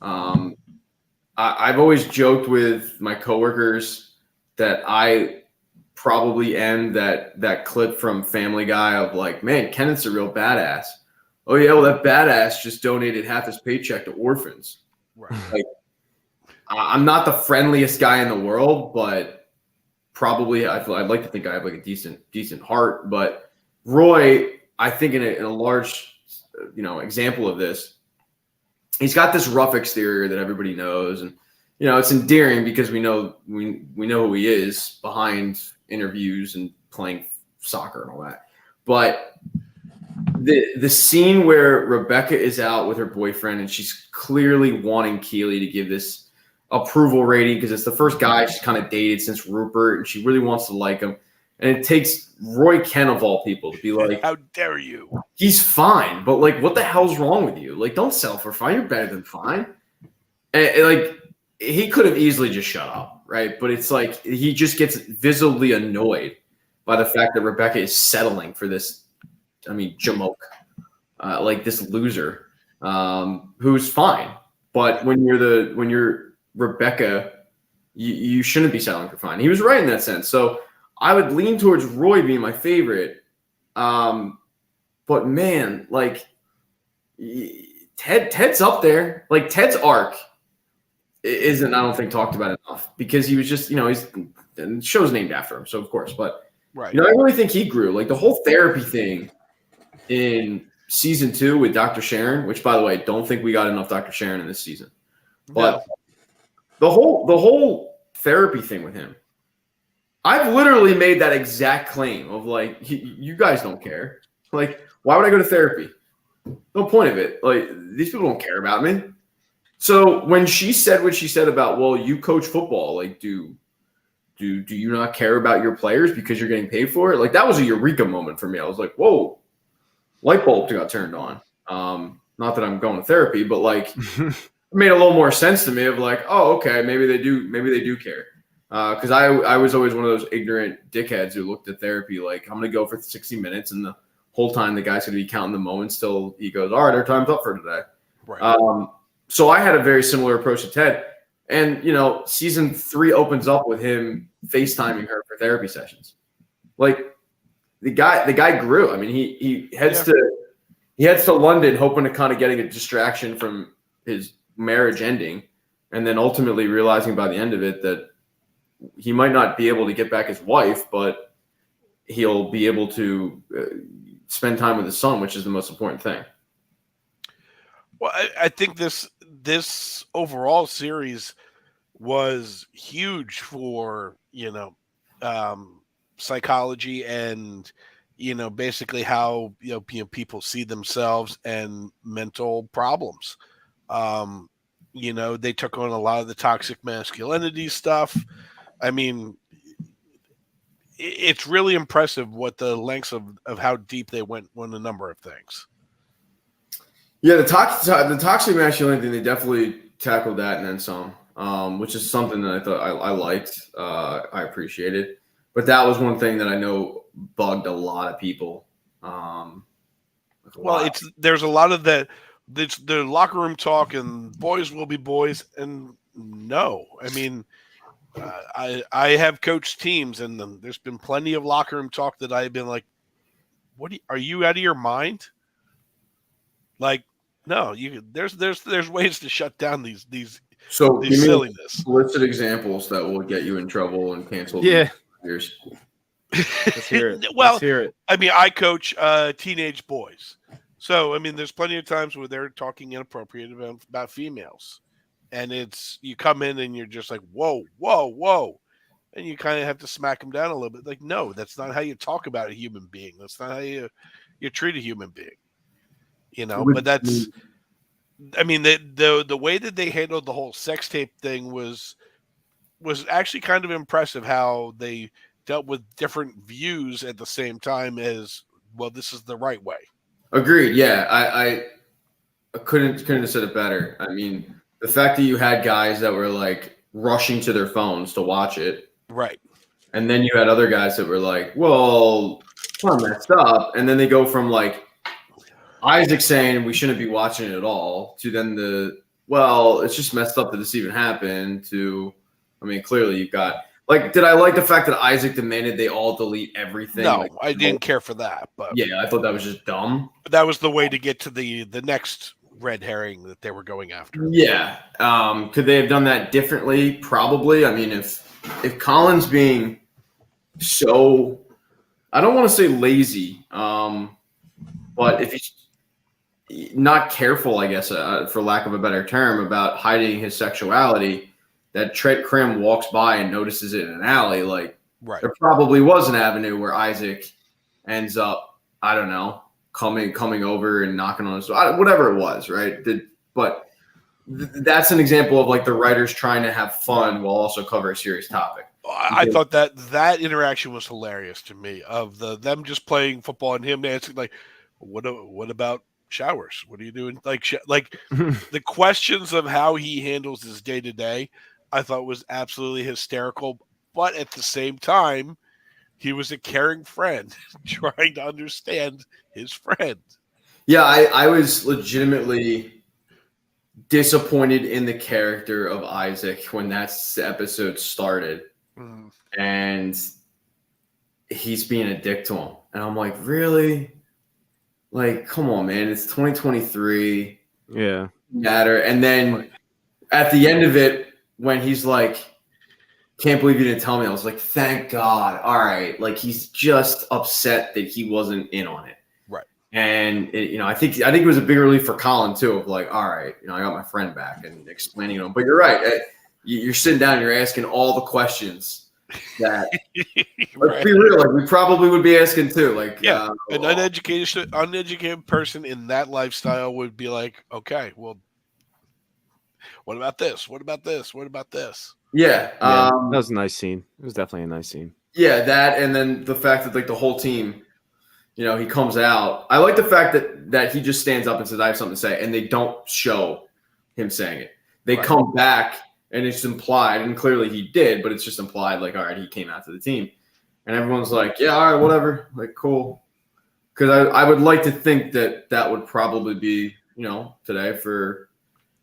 I've always joked with my coworkers that I probably am that clip from Family Guy of like, man, Kenneth's a real badass. Oh yeah, well that badass just donated half his paycheck to orphans. Right. Like, I'm not the friendliest guy in the world, but probably I'd like to think I have like a decent heart. But Roy, I think in a large, example of this, he's got this rough exterior that everybody knows, and it's endearing because we know who he is behind interviews and playing soccer and all that. But the scene where Rebecca is out with her boyfriend and she's clearly wanting Keely to give this approval rating because it's the first guy she's kind of dated since Rupert, and she really wants to like him. And it takes Roy Kent of all people to be like, "How dare you? He's fine, but like, what the hell's wrong with you? Like, don't settle for fine. You're better than fine." And like, he could have easily just shut up, right? But it's like he just gets visibly annoyed by the fact that Rebecca is settling for this. I mean, Jamoke, like this loser, who's fine. But when you're Rebecca, you shouldn't be settling for fine. He was right in that sense. So I would lean towards Roy being my favorite. But man, like Ted's up there. Like Ted's arc isn't, I don't think, talked about enough because he was just, he's and the show's named after him, so of course. But Right. I really think he grew. Like the whole therapy thing in season 2 with Dr. Sharon, which by the way, don't think we got enough Dr. Sharon in this season. But the whole therapy thing with him, I've literally made that exact claim of like, you guys don't care. Like, why would I go to therapy? No point of it. Like, these people don't care about me. So when she said what she said about, well, you coach football, like, do you not care about your players because you're getting paid for it? Like, that was a eureka moment for me. I was like, whoa, light bulb got turned on. Not that I'm going to therapy, but like, it made a little more sense to me of like, oh, okay, maybe they do care. Because I was always one of those ignorant dickheads who looked at therapy like, I'm going to go for 60 minutes, and the whole time the guy's going to be counting the moments till he goes, all right, our time's up for today. Right. So I had a very similar approach to Ted. And, season 3 opens up with him FaceTiming her for therapy sessions. Like, the guy grew. I mean, he heads to London hoping to kind of getting a distraction from his marriage ending, and then ultimately realizing by the end of it that he might not be able to get back his wife, but he'll be able to spend time with his son, which is the most important thing. Well, I think this overall series was huge for psychology and basically how people see themselves and mental problems. They took on a lot of the toxic masculinity stuff. I mean, it's really impressive what the lengths of how deep they went on a number of things. Yeah, the toxic masculinity, they definitely tackled that and then some, which is something that I thought I liked. I appreciated. But that was one thing that I know bugged a lot of people. There's a lot of the locker room talk and boys will be boys. And no, I mean, I have coached teams, and there's been plenty of locker room talk that I've been like, are you out of your mind? Like, no, there's ways to shut down these silliness. Listed examples that will get you in trouble and canceled. Yeah. Years. Let's hear it. Well, Let's hear it. I mean, I coach teenage boys, so I mean, there's plenty of times where they're talking inappropriate about females, and you come in and you're just like, whoa, whoa, whoa, and you kind of have to smack them down a little bit. Like, no, that's not how you talk about a human being. That's not how you treat a human being. But that's, I mean, the way that they handled the whole sex tape thing was actually kind of impressive. How they dealt with different views at the same time as well. This is the right way. Agreed. Yeah, I couldn't have said it better. I mean, the fact that you had guys that were like rushing to their phones to watch it, right, and then you had other guys that were like, "Well, I'm messed up," and then they go from like Isaac saying we shouldn't be watching it at all to then it's just messed up that this even happened to, I mean, clearly you've got, like, did I like the fact that Isaac demanded they all delete everything? No, I didn't care for that. But yeah, I thought that was just dumb. That was the way to get to the next red herring that they were going after. Yeah. Could they have done that differently? Probably. I mean, if Colin's being so, I don't want to say lazy, but if he's not careful, I guess, for lack of a better term, about hiding his sexuality, that Trent Krim walks by and notices it in an alley, like, right, there probably was an avenue where Isaac ends up, I don't know, coming over and knocking on his door, whatever it was, right? But that's an example of like the writers trying to have fun while also cover a serious topic. I thought that interaction was hilarious to me, of them just playing football and him answering like, what about showers? What are you doing? Like the questions of how he handles his day to day, I thought was absolutely hysterical. But at the same time, he was a caring friend trying to understand his friend. Yeah, I was legitimately disappointed in the character of Isaac when that episode started. Mm. And he's being a dick to him. And I'm like, really? Like, come on, man. It's 2023. Yeah. Matter. And then at the end of it, when he's like, can't believe you didn't tell me. I was like, thank God. All right. Like, he's just upset that he wasn't in on it. Right. And, I think it was a big relief for Colin, too, of like, all right, I got my friend back and explaining to him. But you're right. You're sitting down, you're asking all the questions that, let's be real, like, we probably would be asking, too. Like, an uneducated person in that lifestyle would be like, okay, well, what about this? What about this? What about this? Yeah. That was a nice scene. It was definitely a nice scene. Yeah, that, and then the fact that, like, the whole team, he comes out. I like the fact that he just stands up and says, I have something to say, and they don't show him saying it. They come back, and it's implied, and clearly he did, but it's just implied, like, all right, he came out to the team. And everyone's like, yeah, all right, whatever, like, cool. Because I would like to think that would probably be, today for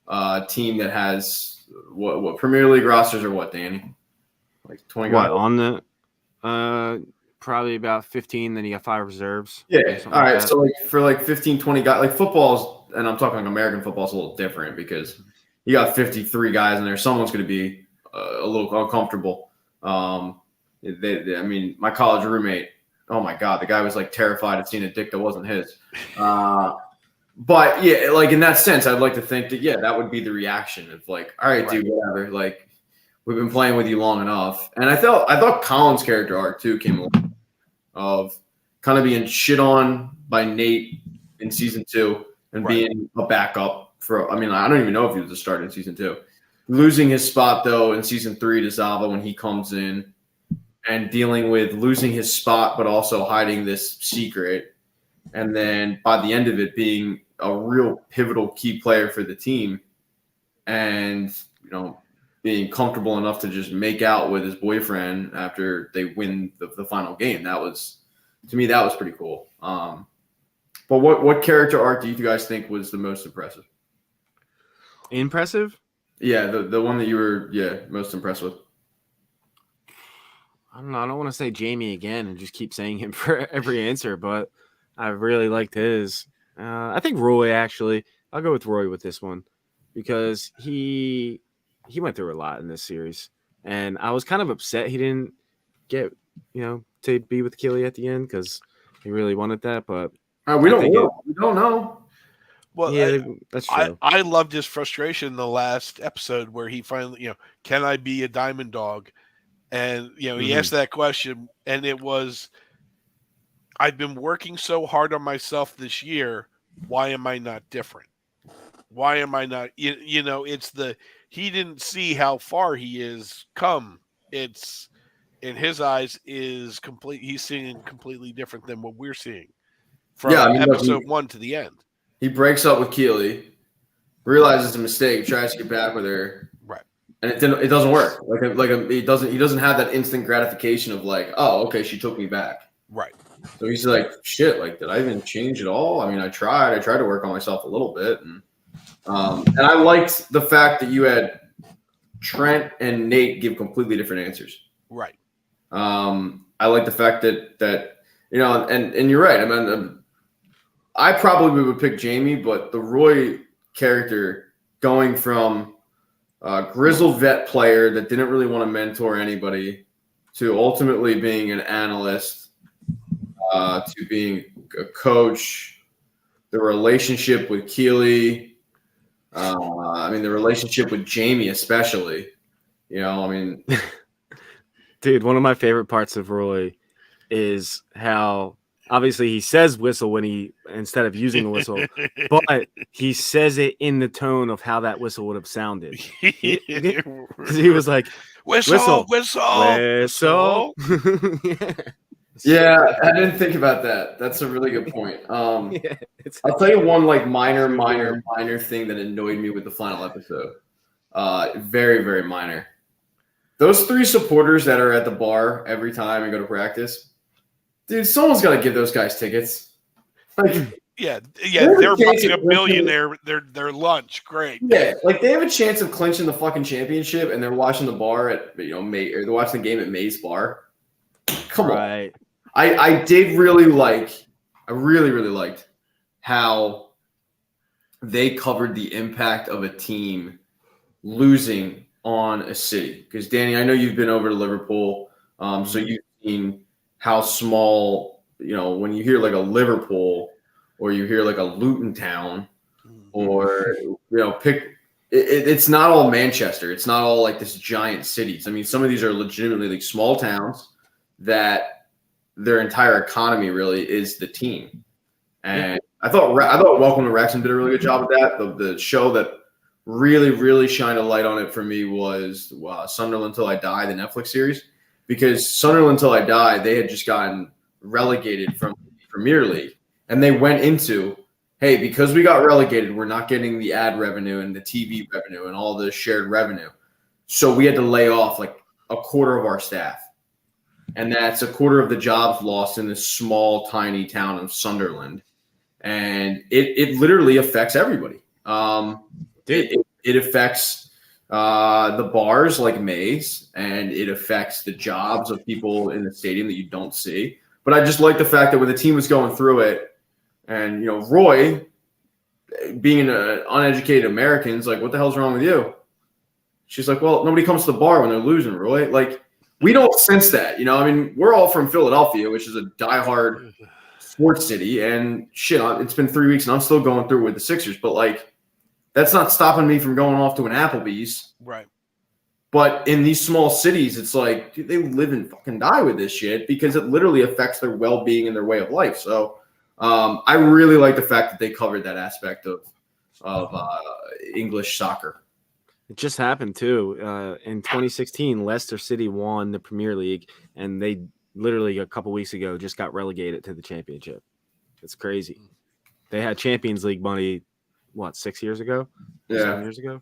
a team that has what Premier League rosters are what, Danny? Like 20 guys? What, on the probably about 15, then you got 5 reserves. Yeah. All right. So like for like 15, 20 guys, like football's, and I'm talking like American football's a little different because you got 53 guys in there. Someone's going to be a little uncomfortable. I mean, my college roommate, oh my God, the guy was like terrified of seeing a dick that wasn't his. But yeah, like in that sense, I'd like to think that, that would be the reaction of like, all right, dude, whatever. Like, we've been playing with you long enough. And I thought Colin's character arc too came along of kind of being shit on by Nate in season 2 and being a backup for, I don't even know if he was a starter in season 2. Losing his spot though in season 3 to Zava when he comes in and dealing with losing his spot, but also hiding this secret. And then by the end of it being a real pivotal key player for the team and, being comfortable enough to just make out with his boyfriend after they win the final game. That was, to me, that was pretty cool. But what character arc do you guys think was the most impressive? Impressive? Yeah, the one that you were, most impressed with. I don't know. I don't want to say Jamie again and just keep saying him for every answer, but I really liked his. I think Roy, actually. I'll go with Roy with this one because he went through a lot in this series. And I was kind of upset he didn't get, to be with Keely at the end because he really wanted that. But we don't know. We don't know. Well, yeah, that's true. I loved his frustration in the last episode where he finally, can I be a diamond dog? And, he asked that question, and it was, I've been working so hard on myself this year. Why am I not different? Why am I not, it's he didn't see how far he is come. It's, in his eyes, is complete. He's seeing completely different than what we're seeing from episode 1 to the end. He breaks up with Keely, realizes a mistake, tries to get back with her. Right. And it doesn't work. He doesn't have that instant gratification of like, oh, okay, she took me back. Right. So he's like, shit, like, did I even change at all? I mean, I tried to work on myself a little bit. And I liked the fact that you had Trent and Nate give completely different answers. Right. I like the fact that and you're right. I mean, I probably would pick Jamie, but the Roy character going from a grizzled vet player that didn't really want to mentor anybody to ultimately being an analyst, to being a coach, the relationship with Keely, the relationship with Jamie especially, Dude, one of my favorite parts of Roy is how obviously he says whistle when instead of using a whistle, but he says it in the tone of how that whistle would have sounded. Because he was like, whistle. Yeah, I didn't think about that. That's a really good point. I'll tell you one like minor thing that annoyed me with the final episode. Very, very minor. Those 3 supporters that are at the bar every time I go to practice, dude, someone's got to give those guys tickets. Like, yeah, they're buying a billionaire their lunch. Great. Yeah, like they have a chance of clinching the fucking championship, and they're watching the bar at May, or they're watching the game at May's bar. Come on. I really liked how they covered the impact of a team losing on a city. Because Danny, I know you've been over to Liverpool, so you've seen how small, when you hear like a Liverpool or you hear like a Luton Town or, it's not all Manchester. It's not all like this giant cities. I mean, some of these are legitimately like small towns that their entire economy really is the team. And I thought Welcome to Wrexham did a really good job with that. The show that really, really shined a light on it for me was Sunderland Till I Die, the Netflix series, because Sunderland Till I Die, they had just gotten relegated from the Premier League, and they went into, hey, because we got relegated, we're not getting the ad revenue and the TV revenue and all the shared revenue. So we had to lay off like a quarter of our staff. And that's a quarter of the jobs lost in this small, tiny town of Sunderland. And it literally affects everybody. It affects the bars like Maze, and it affects the jobs of people in the stadium that you don't see. But I just like the fact that when the team was going through it, and, Roy, being an uneducated American, is like, what the hell's wrong with you? She's like, well, nobody comes to the bar when they're losing, Roy. Like, we don't sense that. I mean, we're all from Philadelphia, which is a diehard sports city. And shit, it's been 3 weeks and I'm still going through with the Sixers. But, like, that's not stopping me from going off to an Applebee's. Right. But in these small cities, it's like, dude, they live and fucking die with this shit because it literally affects their well-being and their way of life. So, I really like the fact that they covered that aspect of English soccer. It just happened too. In 2016, Leicester City won the Premier League, and they literally a couple weeks ago just got relegated to the championship. It's crazy. They had Champions League money, 6 years ago? Yeah. 7 years ago?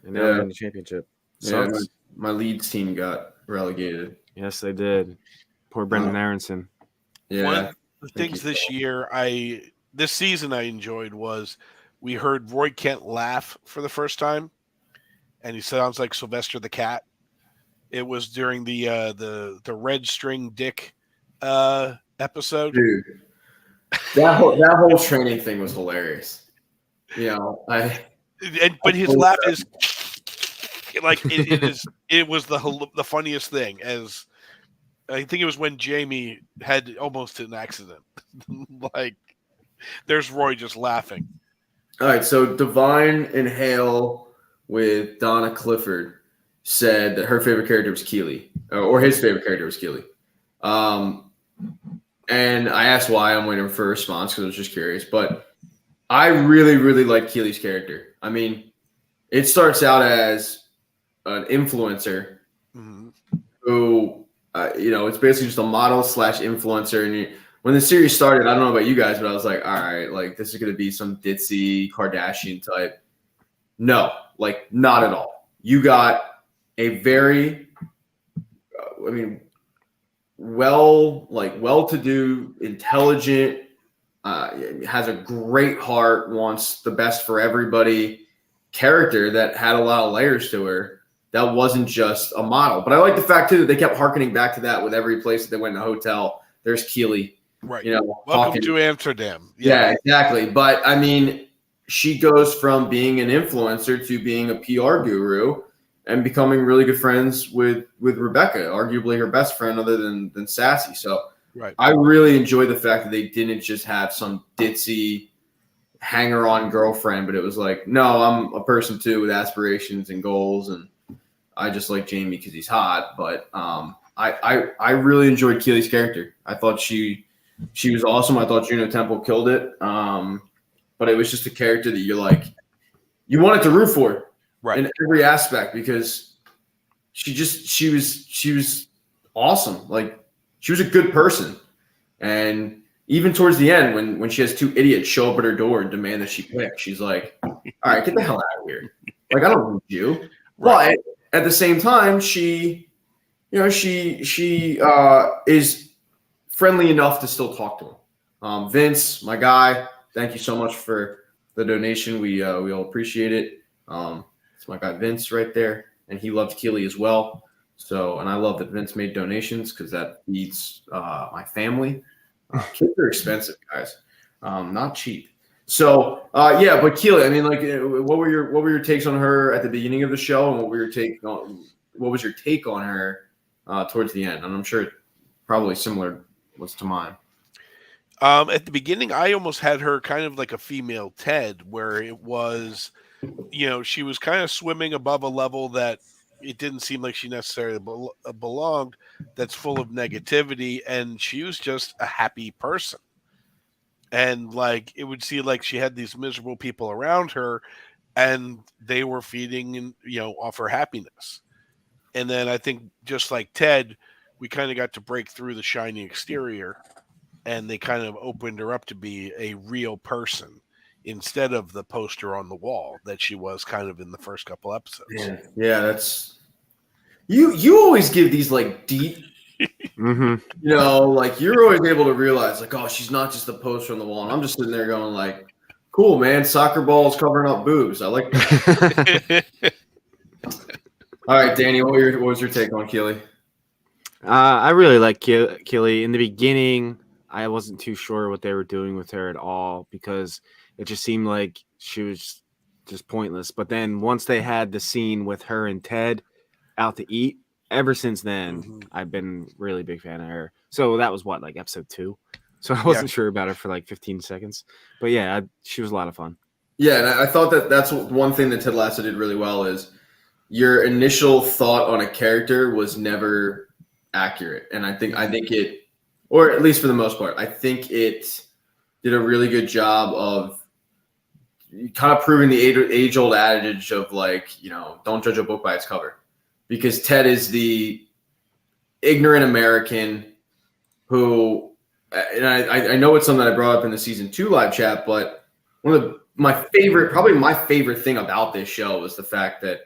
And now they're in the championship. Yeah, my Leeds team got relegated. Yes, they did. Poor Brendan Aronson. Yeah. One of the things this season I enjoyed was we heard Roy Kent laugh for the first time, and he sounds like Sylvester the Cat. It was during the Red String Dick episode. Dude, that whole training thing was hilarious. But his laugh is like it was the funniest thing. As I think it was when Jamie had almost an accident. Like, there's Roy just laughing. All right, so Divine and Hale with Donna Clifford said that her favorite character was Keely, or his favorite character was Keely. And I asked why. I'm waiting for a response because I was just curious. But I really, really like Keely's character. I mean, it starts out as an influencer who, it's basically just a model / influencer. And when the series started, I don't know about you guys, but I was like, all right, like this is going to be some ditzy Kardashian type. No, like not at all. You got a very, well-to-do, intelligent, has a great heart, wants the best for everybody character that had a lot of layers to her. That wasn't just a model. But I like the fact, too, that they kept hearkening back to that with every place that they went in a hotel. There's Keely. Right. Welcome talking to Amsterdam. Yeah, exactly. But, I mean, she goes from being an influencer to being a PR guru and becoming really good friends with Rebecca, arguably her best friend other than Sassy. So right. I really enjoy the fact that they didn't just have some ditzy hanger-on girlfriend, but it was like, no, I'm a person, too, with aspirations and goals, and I just like Jamie because he's hot, but I really enjoyed Keely's character. I thought she was awesome. I thought Juno Temple killed it. But it was just a character that you wanted to root for in every aspect because she was awesome. Like, she was a good person. And even towards the end, when she has two idiots show up at her door and demand that she pick, she's like, all right, get the hell out of here. Like, I don't need you. Right. But at the same time, she is friendly enough to still talk to him. Vince, my guy, thank you so much for the donation. We all appreciate it. It's my guy Vince right there, and he loves Keely as well. So, and I love that Vince made donations because that feeds my family. Kids are expensive, guys, not cheap. So yeah, but Keely, I mean, like, what were your takes on her at the beginning of the show, and what was your take on her towards the end? And I'm sure probably similar was to mine. At the beginning, I almost had her kind of like a female Ted, where it was, she was kind of swimming above a level that it didn't seem like she necessarily belonged, that's full of negativity, and she was just a happy person. And like it would seem like she had these miserable people around her, and they were feeding and off her happiness. And then I think just like Ted, we kind of got to break through the shiny exterior, and they kind of opened her up to be a real person instead of the poster on the wall that she was kind of in the first couple episodes. Yeah, that's you always give these like deep like you're always able to realize like, oh, she's not just a poster on the wall. And I'm just sitting there going like, cool, man, soccer balls covering up boobs. I like that. All right, Danny, what was your take on Keely? I really like Keely. In the beginning, I wasn't too sure what they were doing with her at all because it just seemed like she was just pointless. But then once they had the scene with her and Ted out to eat, ever since then, I've been really big fan of her. So that was like episode 2. So I wasn't sure about her for like 15 seconds. But yeah, she was a lot of fun. Yeah, and I thought that's one thing that Ted Lasso did really well is your initial thought on a character was never accurate. And I think it, or at least for the most part, I think it did a really good job of kind of proving the age-old adage of like, don't judge a book by its cover. Because Ted is the ignorant American who, and I know it's something that I brought up in the season 2 live chat, but my favorite thing about this show was the fact that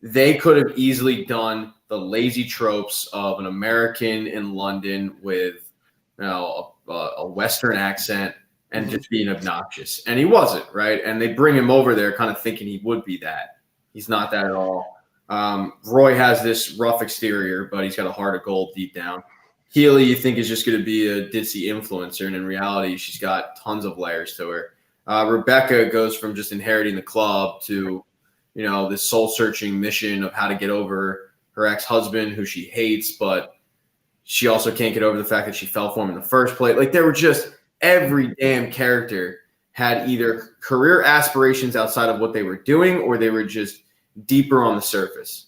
they could have easily done the lazy tropes of an American in London with, a Western accent and just being obnoxious. And he wasn't, right? And they bring him over there kind of thinking he would be that. He's not that at all. Roy has this rough exterior, but he's got a heart of gold deep down. Keely, you think, is just going to be a ditzy influencer, and in reality, she's got tons of layers to her. Rebecca goes from just inheriting the club to, this soul-searching mission of how to get over her ex-husband, who she hates, but she also can't get over the fact that she fell for him in the first place. Like, there were just every damn character had either career aspirations outside of what they were doing, or they were just deeper on the surface.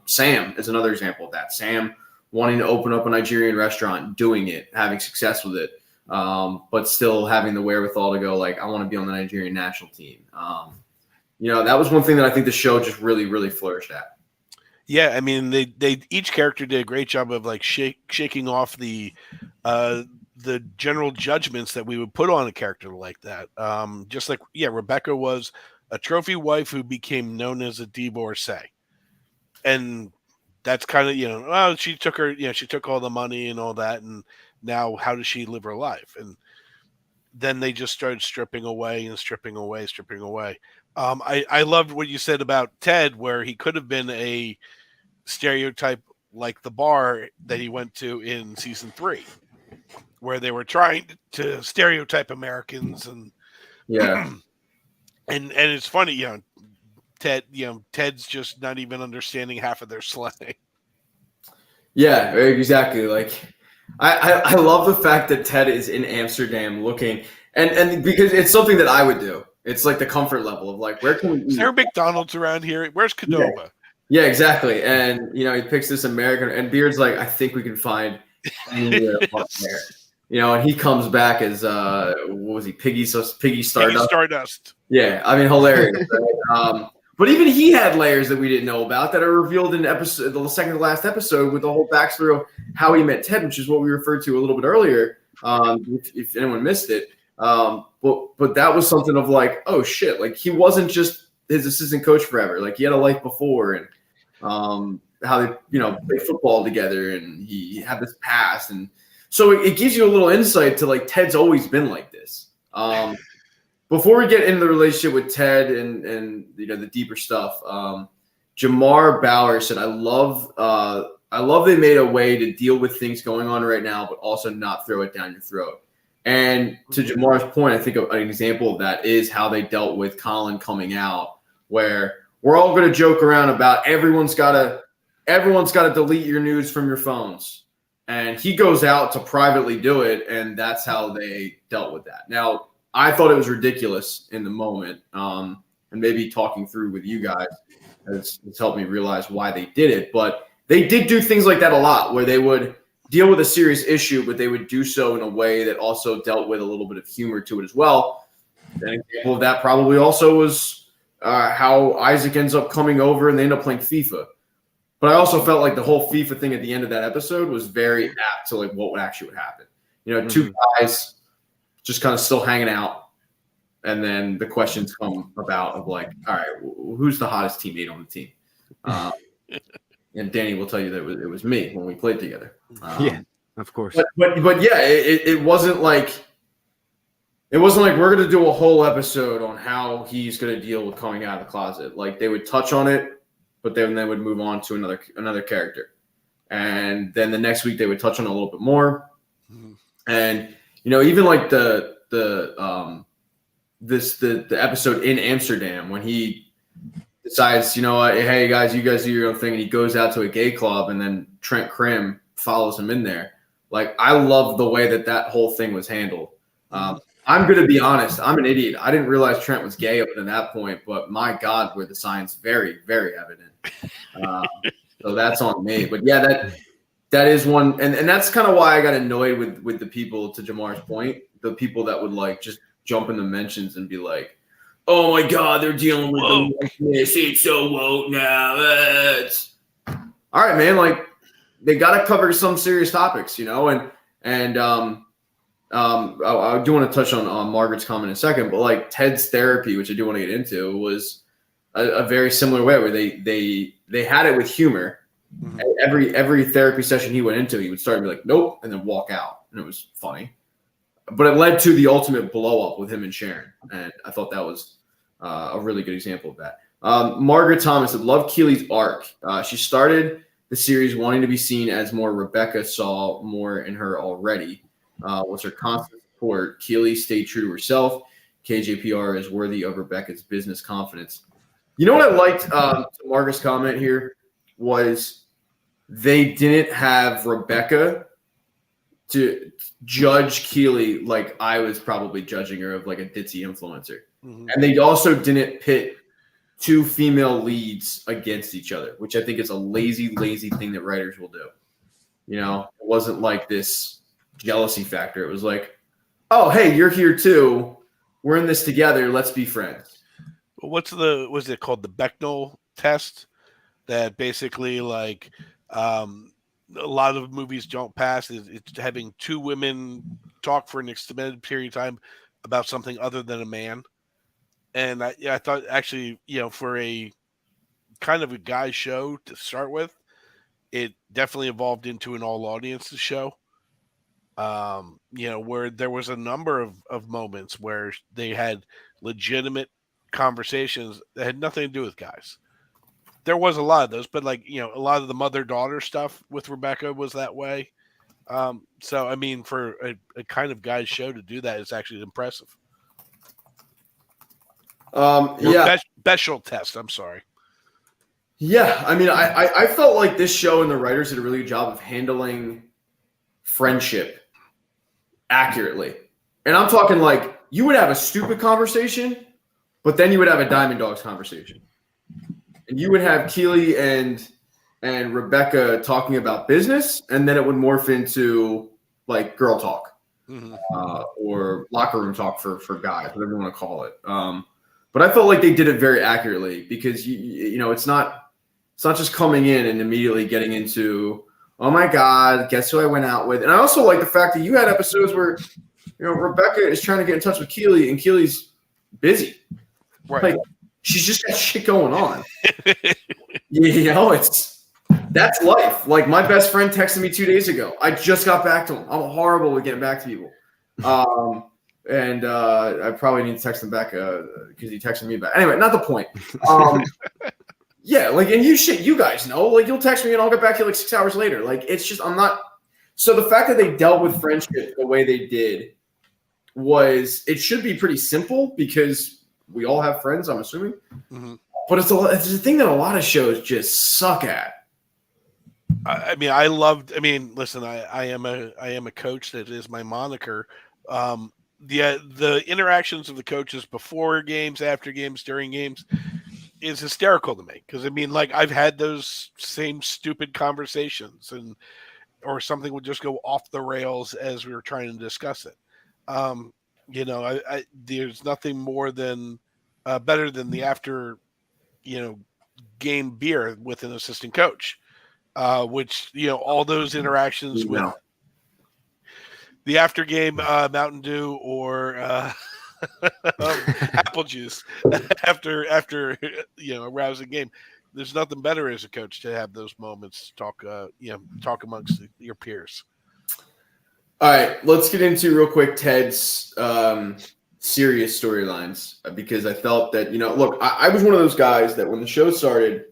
Sam is another example of that. Sam wanting to open up a Nigerian restaurant, doing it, having success with it, but still having the wherewithal to go like, I want to be on the Nigerian national team. That was one thing that I think the show just really, really flourished at. Yeah, I mean, they each character did a great job of like shaking off the general judgments that we would put on a character like that. Just like, Rebecca was a trophy wife who became known as a divorcee. And that's kind of, she took she took all the money and all that. And now how does she live her life? And then they just started stripping away. I loved what you said about Ted, where he could have been a stereotype like the bar that he went to in season 3, where they were trying to stereotype Americans. And and it's funny, Ted's just not even understanding half of their slang. Yeah, exactly. Like, I love the fact that Ted is in Amsterdam looking, and because it's something that I would do. It's like the comfort level of like, where can we eat? Is there McDonald's around here? Where's Qdoba? Yeah, exactly. And he picks this American, and Beard's like, I think we can find anywhere up there. And he comes back as what was he? Piggy Stardust. Piggy Stardust. Yeah, I mean, hilarious. Right? But even he had layers that we didn't know about that are revealed in the second to last episode with the whole backstory of how he met Ted, which is what we referred to a little bit earlier. If anyone missed it, but that was something of like, oh shit, like he wasn't just his assistant coach forever. Like he had a life before, and how they play football together, and he had this past, and so it gives you a little insight to like Ted's always been like this. Before we get into the relationship with Ted and the deeper stuff, Jamar Bauer said, I love they made a way to deal with things going on right now, but also not throw it down your throat. And to Jamar's point, I think an example of that is how they dealt with Colin coming out, where we're all going to joke around about everyone's got to delete your nudes from your phones. And he goes out to privately do it, and that's how they dealt with that. Now, I thought it was ridiculous in the moment, and maybe talking through with you guys has helped me realize why they did it. But they did do things like that a lot, where they would deal with a serious issue, but they would do so in a way that also dealt with a little bit of humor to it as well. An example of that probably also was how Isaac ends up coming over and they end up playing FIFA. But I also felt like the whole FIFA thing at the end of that episode was very apt to like what actually would happen. Two guys just kind of still hanging out, and then the questions come about of like, all right, who's the hottest teammate on the team? And Danny will tell you that it was me when we played together. Yeah, of course. But yeah, it wasn't like we're going to do a whole episode on how he's going to deal with coming out of the closet. Like they would touch on it, but then they would move on to another character, and then the next week they would touch on it a little bit more. And even like the episode in Amsterdam when he decides, hey guys, you guys do your own thing, and he goes out to a gay club, and then Trent Krim follows him in there. Like I love the way that whole thing was handled. I'm going to be honest, I'm an idiot. I didn't realize Trent was gay up to that point, but my God, were the signs very, very evident. So that's on me. But yeah, that is one, and that's kind of why I got annoyed with the people, to Jamar's point, the people that would like just jump in the mentions and be like, oh my God, they're dealing with this. It's so woke now. All right, man. Like they got to cover some serious topics, and I do want to touch on Margaret's comment in a second, but like Ted's therapy, which I do want to get into, was a very similar way where they had it with humor. Mm-hmm. Every therapy session he went into, he would start and be like, nope, and then walk out, and it was funny. But it led to the ultimate blow up with him and Sharon, and I thought that was a really good example of that. Margaret Thomas said, love Keely's arc. She started the series wanting to be seen as more Rebecca, saw more in her already. Was her constant support. Keely stayed true to herself. KJPR is worthy of Rebecca's business confidence. You know what I liked to Margaret's comment here was they didn't have Rebecca to judge Keely like I was probably judging her of like a ditzy influencer. Mm-hmm. And they also didn't pit two female leads against each other, which I think is a lazy thing that writers will do. It wasn't like this jealousy factor. It was like, oh, hey, you're here too. We're in this together. Let's be friends. What's it called? The Bechdel test that basically like a lot of movies don't pass. It's having two women talk for an extended period of time about something other than a man. And I thought actually, for a kind of a guy show to start with, it definitely evolved into an all audiences show. Where there was a number of moments where they had legitimate conversations that had nothing to do with guys. There was a lot of those, but like, a lot of the mother-daughter stuff with Rebecca was that way. So, I mean, for a kind of guy's show to do that is actually impressive. Bechdel test. I'm sorry. Yeah. I mean, I felt like this show and the writers did a really good job of handling friendship accurately. And I'm talking like you would have a stupid conversation, but then you would have a Diamond Dogs conversation. And you would have Keely and Rebecca talking about business, and then it would morph into like girl talk, mm-hmm. Or locker room talk for guys, whatever you want to call it. But I felt like they did it very accurately because it's not just coming in and immediately getting into, oh my God, guess who I went out with? And I also like the fact that you had episodes where, Rebecca is trying to get in touch with Keely and Keely's busy. Right. Like, she's just got shit going on. That's life. Like my best friend texted me 2 days ago. I just got back to him. I'm horrible with getting back to people. And I probably need to text him back because he texted me back. Anyway, not the point. Yeah, like, and you guys know, like, you'll text me and I'll get back to you like 6 hours later. Like, it's just, I'm not. So the fact that they dealt with friendship the way they did was it should be pretty simple because we all have friends, I'm assuming. Mm-hmm. But it's a thing that a lot of shows just suck at. I mean, listen, I am a coach. That is my moniker. The interactions of the coaches before games, after games, during games is hysterical to me. Because I mean, like I've had those same stupid conversations, or something would just go off the rails as we were trying to discuss it. There's nothing more than better than the after, game beer with an assistant coach. Which all those interactions with the after game Mountain Dew or apple juice after a rousing game. There's nothing better as a coach to have those moments to talk amongst your peers. All right, let's get into real quick Ted's serious storylines because I felt that look, I was one of those guys that when the show started,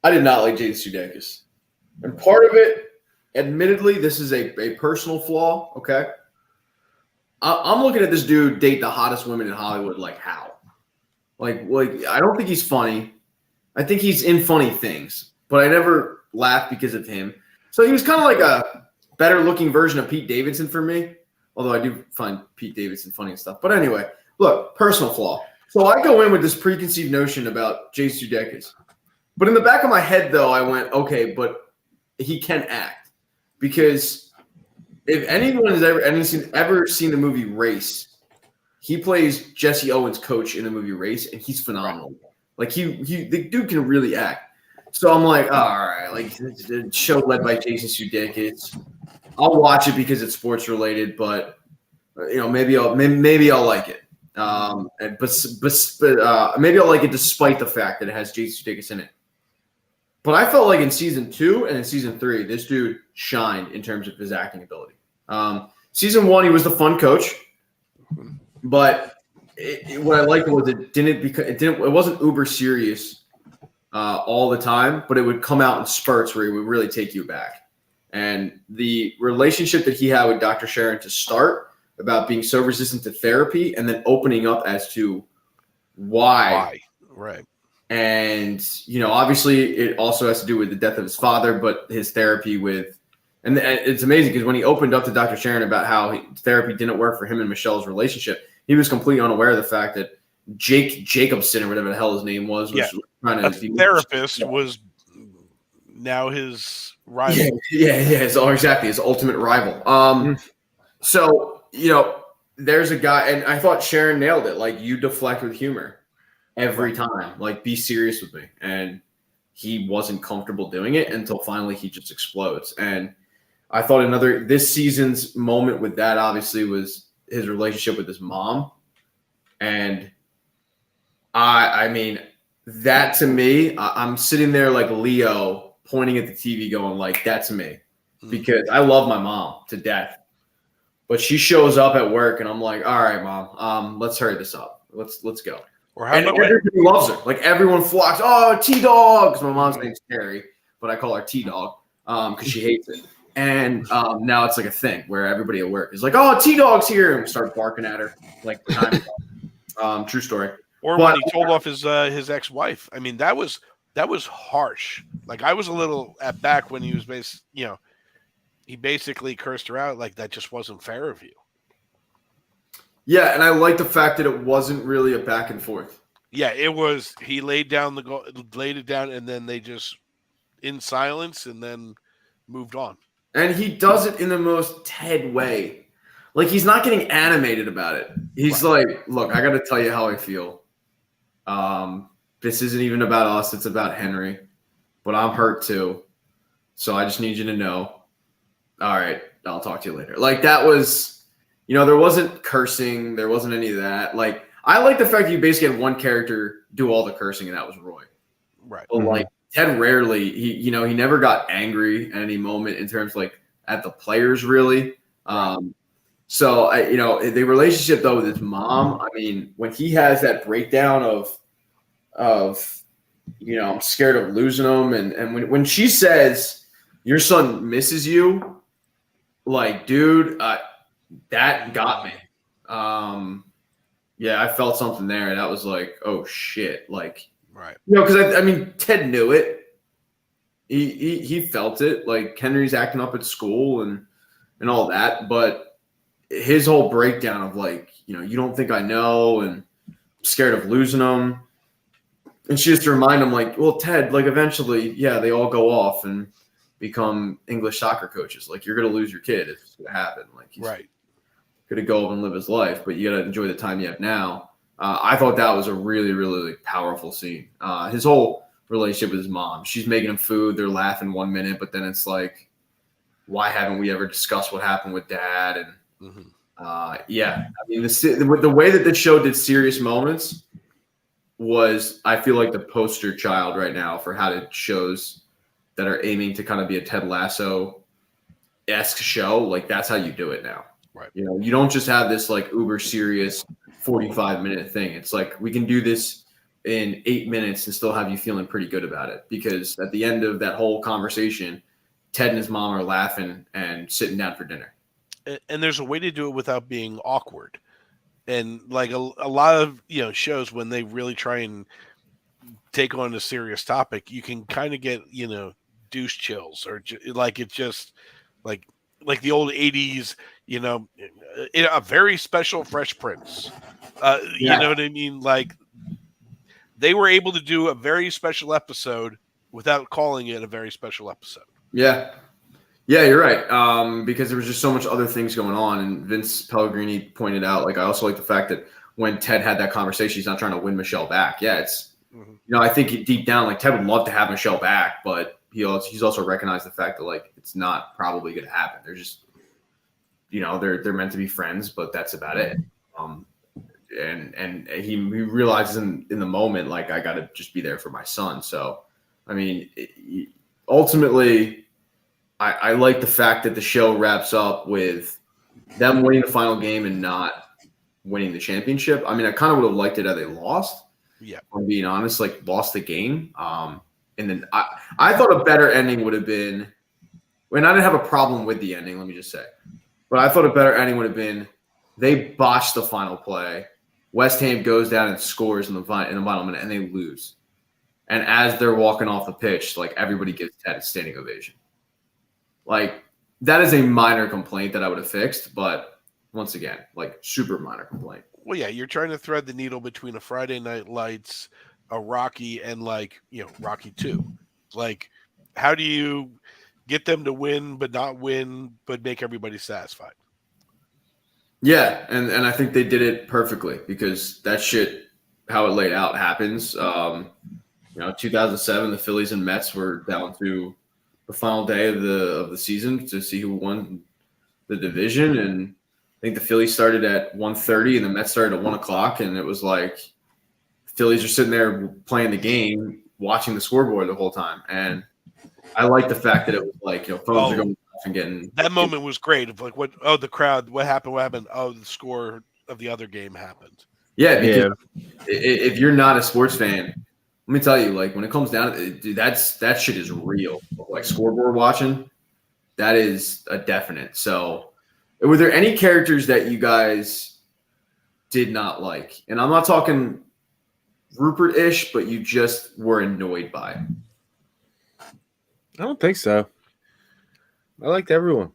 I did not like Jason Sudeikis. And part of it, admittedly, this is a personal flaw, okay? I'm looking at this dude date the hottest women in Hollywood, like how? Like I don't think he's funny. I think he's in funny things, but I never laugh because of him. So he was kind of like a better-looking version of Pete Davidson for me, although I do find Pete Davidson funny and stuff. But anyway, look, personal flaw. So I go in with this preconceived notion about Jason Sudeikis. But in the back of my head, though, I went, okay, but he can act, because if anyone has ever seen the movie Race, he plays Jesse Owens' coach in the movie Race, and he's phenomenal. Like the dude can really act. So I'm like, oh, all right, like the show led by Jason Sudeikis. I'll watch it because it's sports related, but maybe I'll like it. But maybe I'll like it despite the fact that it has Jason Sudeikis in it. But I felt like in season 2 and in season 3, this dude shined in terms of his acting ability. Season 1, he was the fun coach, but what I liked was it wasn't uber serious all the time, but it would come out in spurts where it would really take you back. And the relationship that he had with Dr. Sharon to start about being so resistant to therapy, and then opening up as to why. Right. And, obviously it also has to do with the death of his father, but his therapy and it's amazing because when he opened up to Dr. Sharon about how therapy didn't work for him and Michelle's relationship, he was completely unaware of the fact that Jake Jacobson, or whatever the hell his name was trying to be therapist was now his rival. Exactly, his ultimate rival. So, there's a guy, and I thought Sharon nailed it. Like, you deflect with humor every time. Like, be serious with me. And he wasn't comfortable doing it until finally he just explodes. And I thought this season's moment with that obviously was his relationship with his mom. And I mean, that to me, I'm sitting there like Leo pointing at the TV going like, that's me. Because I love my mom to death. But she shows up at work and I'm like, all right, Mom, let's hurry this up. Let's go. And everybody loves her. Like, everyone flocks. Oh, T-Dog. Because my mom's name's Terry, but I call her T-Dog because she hates it. And now it's like a thing where everybody at work is like, oh, T-Dog's here. And we start barking at her. Like, true story. Or when he told off his ex-wife. I mean, that was harsh. Like, I was a little at back when he was he basically cursed her out. Like, that just wasn't fair of you. Yeah, and I like the fact that it wasn't really a back and forth. Yeah, it was. He laid it down, and then they just in silence, and then moved on. And he does it in the most Ted way. Like, he's not getting animated about it. He's like, look, I got to tell you how I feel. This isn't even about us. It's about Henry. But I'm hurt too. So I just need you to know. All right, I'll talk to you later. Like, that was, there wasn't cursing. There wasn't any of that. Like, I like the fact that you basically had one character do all the cursing, and that was Roy. Right. But, like, Ted rarely, he never got angry at any moment in terms, like, at the players, really. Right. So, the relationship, though, with his mom, I mean, when he has that breakdown of I'm scared of losing him. And when she says, your son misses you, like, dude, that got me. Yeah, I felt something there. That was like, oh shit, like, Right. because I mean, Ted knew it. He felt it. Like Henry's acting up at school and all that, but his whole breakdown of like, you don't think I know, and I'm scared of losing them. And she just to remind him, like, well, Ted, like, eventually, yeah, they all go off and become English soccer coaches. Like, you're gonna lose your kid. It's gonna happen. Like, he's Right. gonna go and live his life, but you gotta enjoy the time you have now. I thought that was a really, really like, powerful scene. His whole relationship with his mom. She's making him food. They're laughing 1 minute, but then it's like, why haven't we ever discussed what happened with Dad? And yeah, I mean, the way that the show did serious moments was, I feel like, the poster child right now for how to shows that are aiming to kind of be a Ted Lasso-esque show. Like, that's how you do it now. Right. You don't just have this like uber serious 45-minute thing. It's like, we can do this in 8 minutes and still have you feeling pretty good about it, because at the end of that whole conversation, Ted and his mom are laughing and sitting down for dinner. And there's a way to do it without being awkward. And like a lot of shows, when they really try and take on a serious topic, you can kind of get douche chills, or like it's just like the old 80s, a very special Fresh Prince. You know what I mean? Like, they were able to do a very special episode without calling it a very special episode. Yeah, you're right. Because there was just so much other things going on, and Vince Pellegrini pointed out, like, I also like the fact that when Ted had that conversation, he's not trying to win Michelle back. Yeah, it's I think deep down, like, Ted would love to have Michelle back, but he's also recognized the fact that, like, it's not probably going to happen. They're just they're meant to be friends, but that's about it. And he realizes in the moment, like, I got to just be there for my son. So, I mean, ultimately, I like the fact that the show wraps up with them winning the final game and not winning the championship. I mean, I kind of would have liked it had they lost. Yeah, if I'm being honest, like, lost the game. And then I thought a better ending would have been, and I didn't have a problem with the ending, let me just say, but I thought a better ending would have been, they botched the final play. West Ham goes down and scores in the final minute, and they lose. And as they're walking off the pitch, like, everybody gives Ted a standing ovation. Like, that is a minor complaint that I would have fixed, but once again, like, super minor complaint. Well, yeah, you're trying to thread the needle between a Friday Night Lights, a Rocky, and Rocky 2. Like, how do you get them to win but not win but make everybody satisfied? Yeah, and I think they did it perfectly, because that shit, how it laid out, happens. 2007, the Phillies and Mets were down to the final day of the season to see who won the division, and I think the Phillies started at 1:30 and the Mets started at 1 o'clock, and it was like the Phillies are sitting there playing the game, watching the scoreboard the whole time. And I like the fact that it was like, phones are going off and getting that moment was great. Of like, the crowd, what happened? Oh, the score of the other game happened. Yeah, because if you're not a sports fan, let me tell you, like, when it comes down to it, dude, that shit is real. Like, scoreboard watching, that is a definite. So, were there any characters that you guys did not like? And I'm not talking Rupert-ish, but you just were annoyed by. I don't think so. I liked everyone.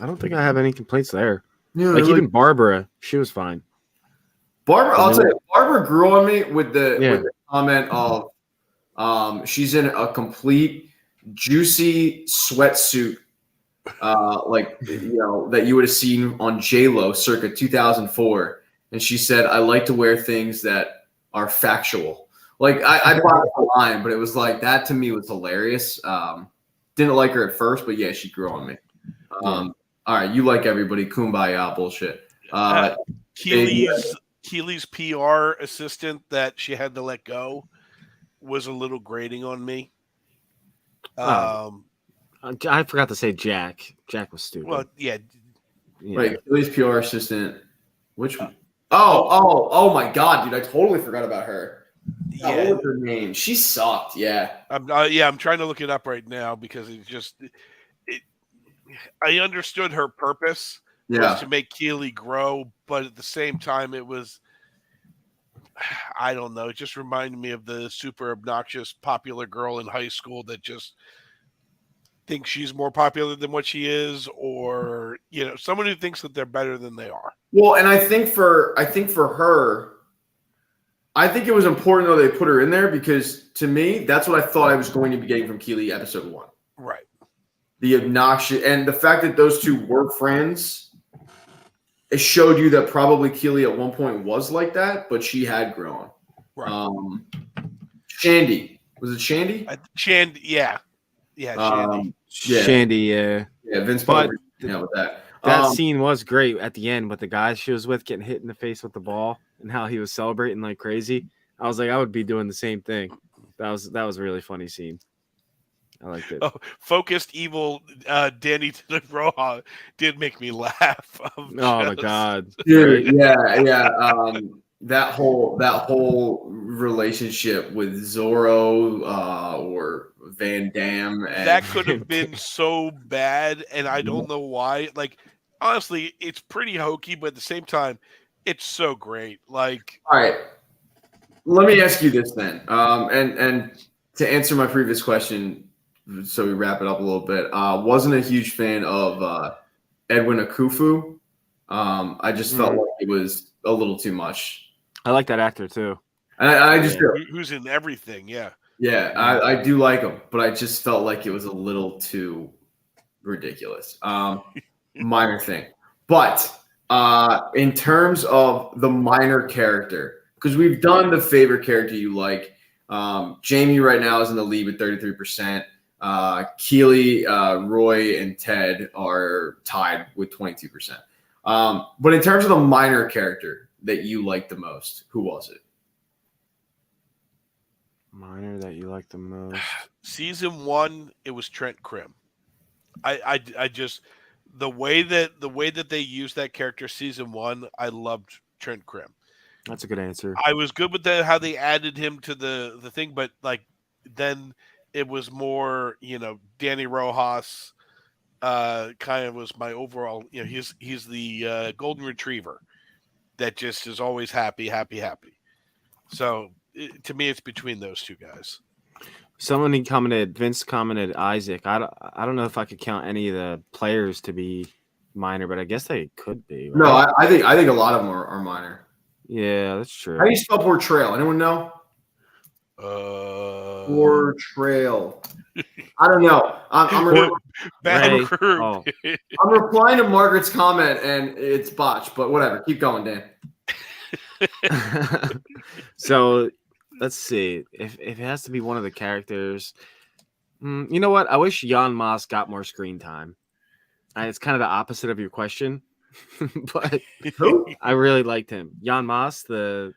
I don't think I have any complaints there. Yeah, like, even Barbara, she was fine. Barbara, I'll tell you, Barbara grew on me with the comment of she's in a complete juicy sweatsuit, that you would have seen on J-Lo circa 2004. And she said, I like to wear things that are factual. Like, I bought the line, but it was like, that to me was hilarious. Didn't like her at first, but yeah, she grew on me. All right, you like everybody, kumbaya bullshit. Keely's PR assistant that she had to let go was a little grating on me. I forgot to say Jack. Jack was stupid. Well, yeah. Wait, Keely's PR assistant. Which one? Oh my God, dude! I totally forgot about her. Yeah, what was her name? She sucked. Yeah. I'm trying to look it up right now because I understood her purpose, was to make Keely grow, but at the same time, it was, I don't know, it just reminded me of the super obnoxious popular girl in high school that just thinks she's more popular than what she is, or someone who thinks that they're better than they are. Well, and I think for her, I think it was important though they put her in there because to me, that's what I thought I was going to be getting from Keely episode 1. Right. The obnoxious and the fact that those two were friends, it showed you that probably Keely at one point was like that, but she had grown. Right. Shandy. Was it Shandy? Shandy, yeah. Yeah, Shandy. Shandy, yeah. Yeah, Vince But with that. That scene was great at the end with the guy she was with getting hit in the face with the ball and how he was celebrating like crazy. I was like, I would be doing the same thing. That was a really funny scene. I liked it. Oh, focused evil Danny Roja did make me laugh. Oh my god, dude! Yeah. That whole relationship with Zorro or Van Damme, that could have been so bad, and I don't know why. Like, honestly, it's pretty hokey, but at the same time, it's so great. Like, all right, let me ask you this then, and to answer my previous question. So we wrap it up a little bit. Wasn't a huge fan of Edwin Akufu. I just felt like it was a little too much. I like that actor too. And I just who's in everything, yeah. Yeah, I do like him, but I just felt like it was a little too ridiculous. Minor thing. But in terms of the minor character, because we've done the favorite character you like. Jamie right now is in the lead with 33%. Keely, Roy, and Ted are tied with 22%. But in terms of the minor character that you liked the most, who was it? Minor that you liked the most? Season 1, it was Trent Krim. I just the way that they used that character season 1, I loved Trent Krim. That's a good answer. I was good with how they added him to the thing, but like then it was more, Danny Rojas kind of was my overall, he's the golden retriever that just is always happy. So to me, it's between those two guys. Vince commented Isaac. I don't know if I could count any of the players to be minor, but I guess they could be. Right? No, I think a lot of them are minor. Yeah, that's true. How do you spell Portrayal? Anyone know? Portrayal. I don't know. I'm replying to Margaret's comment, and it's botched. But whatever. Keep going, Dan. So let's see. If it has to be one of the characters, you know what? I wish Jan Maas got more screen time. It's kind of the opposite of your question, but I really liked him. Jan Maas, the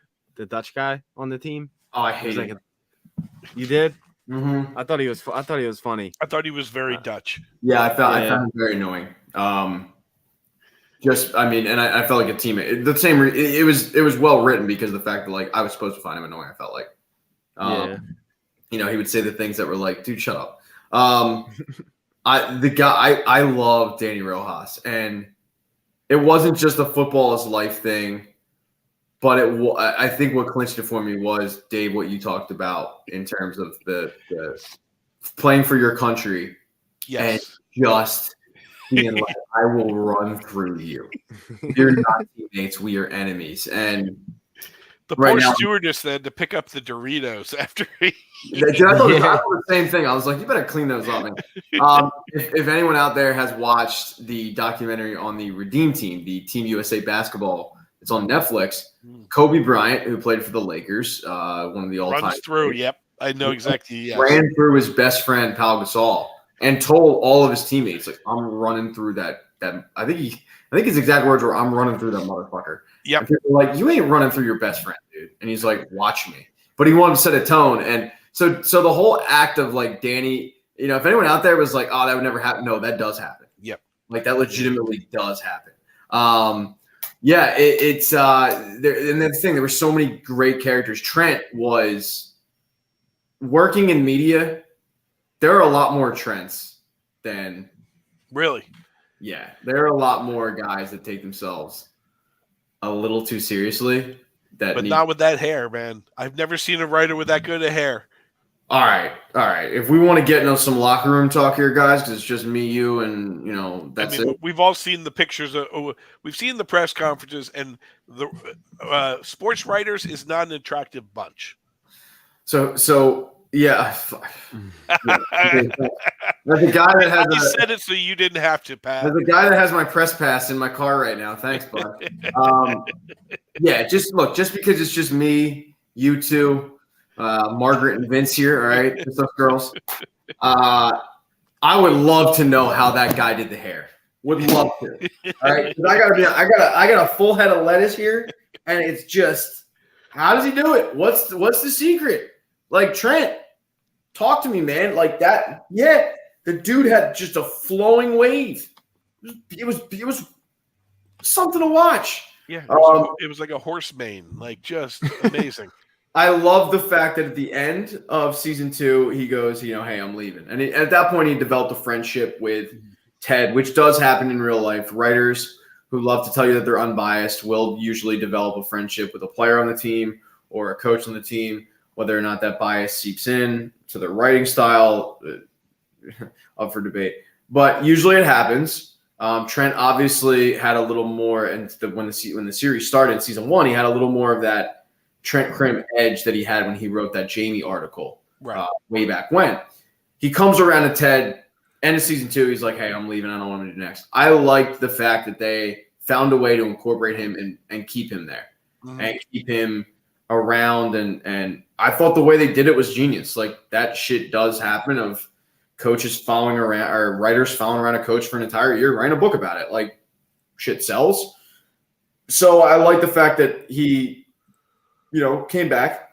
Dutch guy on the team. Oh, I hate him. You did? Mm-hmm. I thought he was funny. I thought he was very Dutch. Yeah, I found him very annoying. And I felt like a teammate. It was well written because of the fact that like I was supposed to find him annoying. I felt like, he would say the things that were like, dude, shut up. I love Danny Rojas, and it wasn't just a football is life thing. But I think what clinched it for me was, Dave, what you talked about in terms of the playing for your country, and just being like, I will run through you. You're not teammates, we are enemies. And the poor stewardess had to pick up the Doritos after he. I thought the same thing. I was like, you better clean those up, man. If anyone out there has watched the documentary on the Redeem Team, the Team USA basketball, it's on Netflix. Kobe Bryant, who played for the Lakers, one of the all-time. Runs through, yep. I know exactly. Yes. Ran through his best friend, Pau Gasol, and told all of his teammates, like, I'm running through that. I think his exact words were, I'm running through that motherfucker. Yep. And people were like, you ain't running through your best friend, dude. And he's like, watch me. But he wanted to set a tone. And so the whole act of like Danny, if anyone out there was like, oh, that would never happen. No, that does happen. Yep. Like that legitimately does happen. It's and the thing, there were so many great characters. Trent was working in media. There are a lot more Trents than really. Yeah, there are a lot more guys that take themselves a little too seriously. But not with that hair, man. I've never seen a writer with that good of hair. All right. If we want to get into some locker room talk here, guys, because it's just me, you, and that's it. We've all seen the pictures. We've seen the press conferences, and the sports writers is not an attractive bunch. So yeah. That's a guy that has. I said it so you didn't have to, Pat. As a guy that has my press pass in my car right now. Thanks, bud. Yeah, just because it's just me, you two, Margaret and Vince here. All right, just us girls. I would love to know how that guy did the hair. Would love to. All right, 'cause I got a full head of lettuce here, and it's just, how does he do it? What's the secret? Like, Trent, talk to me, man. Like that. Yeah, the dude had just a flowing wave. It was something to watch. Yeah, it was like a horse mane, like just amazing. I love the fact that at the end of season 2, he goes, hey, I'm leaving. And at that point, he developed a friendship with Ted, which does happen in real life. Writers who love to tell you that they're unbiased will usually develop a friendship with a player on the team or a coach on the team, whether or not that bias seeps in to their writing style, up for debate. But usually it happens. Trent obviously had a little more, and when the series started in season 1, he had a little more of that Trent Krim edge that he had when he wrote that Jamie article way back when. He comes around to Ted, end of season 2, he's like, hey, I'm leaving. I don't know what I'm going to do next. I liked the fact that they found a way to incorporate him and keep him there and keep him around. And I thought the way they did it was genius. Like, that shit does happen of coaches following around, or writers following around a coach for an entire year, writing a book about it. Like, shit sells. So I like the fact that he came back.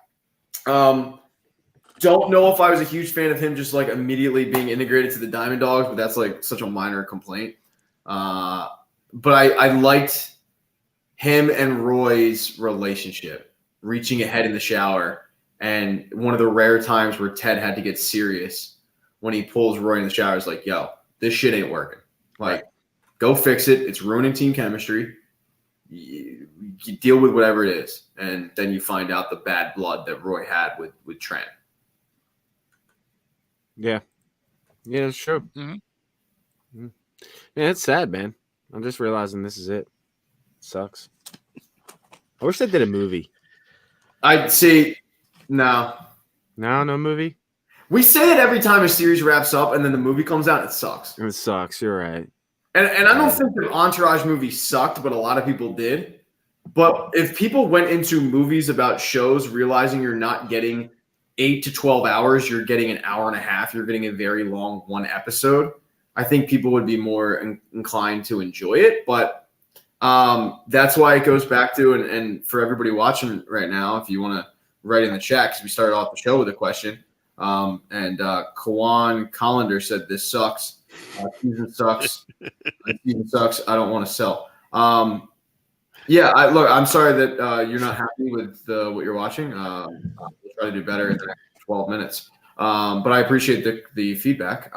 Don't know if I was a huge fan of him just like immediately being integrated to the Diamond Dogs, but that's like such a minor complaint. But I liked him and Roy's relationship, reaching ahead in the shower, and one of the rare times where Ted had to get serious when he pulls Roy in the shower. Is like, yo, this shit ain't working. Like, go fix it. It's ruining team chemistry. You deal with whatever it is, and then you find out the bad blood that Roy had with Trent. Yeah, it's true. Mm-hmm. Yeah, it's sad, man. I'm just realizing this is it. Sucks. I wish they did a movie. I'd say no movie. We say it every time a series wraps up, and then the movie comes out. It sucks. It sucks. You're right. And I don't think the Entourage movie sucked, but a lot of people did. But if people went into movies about shows realizing you're not getting 8 to 12 hours, you're getting an hour and a half, you're getting a very long one episode, I think people would be more inclined to enjoy it. But that's why it goes back to, and for everybody watching right now, if you want to write in the chat, because we started off the show with a question. And Kawan Collender said, this sucks. Season sucks. Season sucks. I don't want to sell. Yeah, I'm sorry that you're not happy with what you're watching. We'll try to do better in the next 12 minutes. But I appreciate the feedback.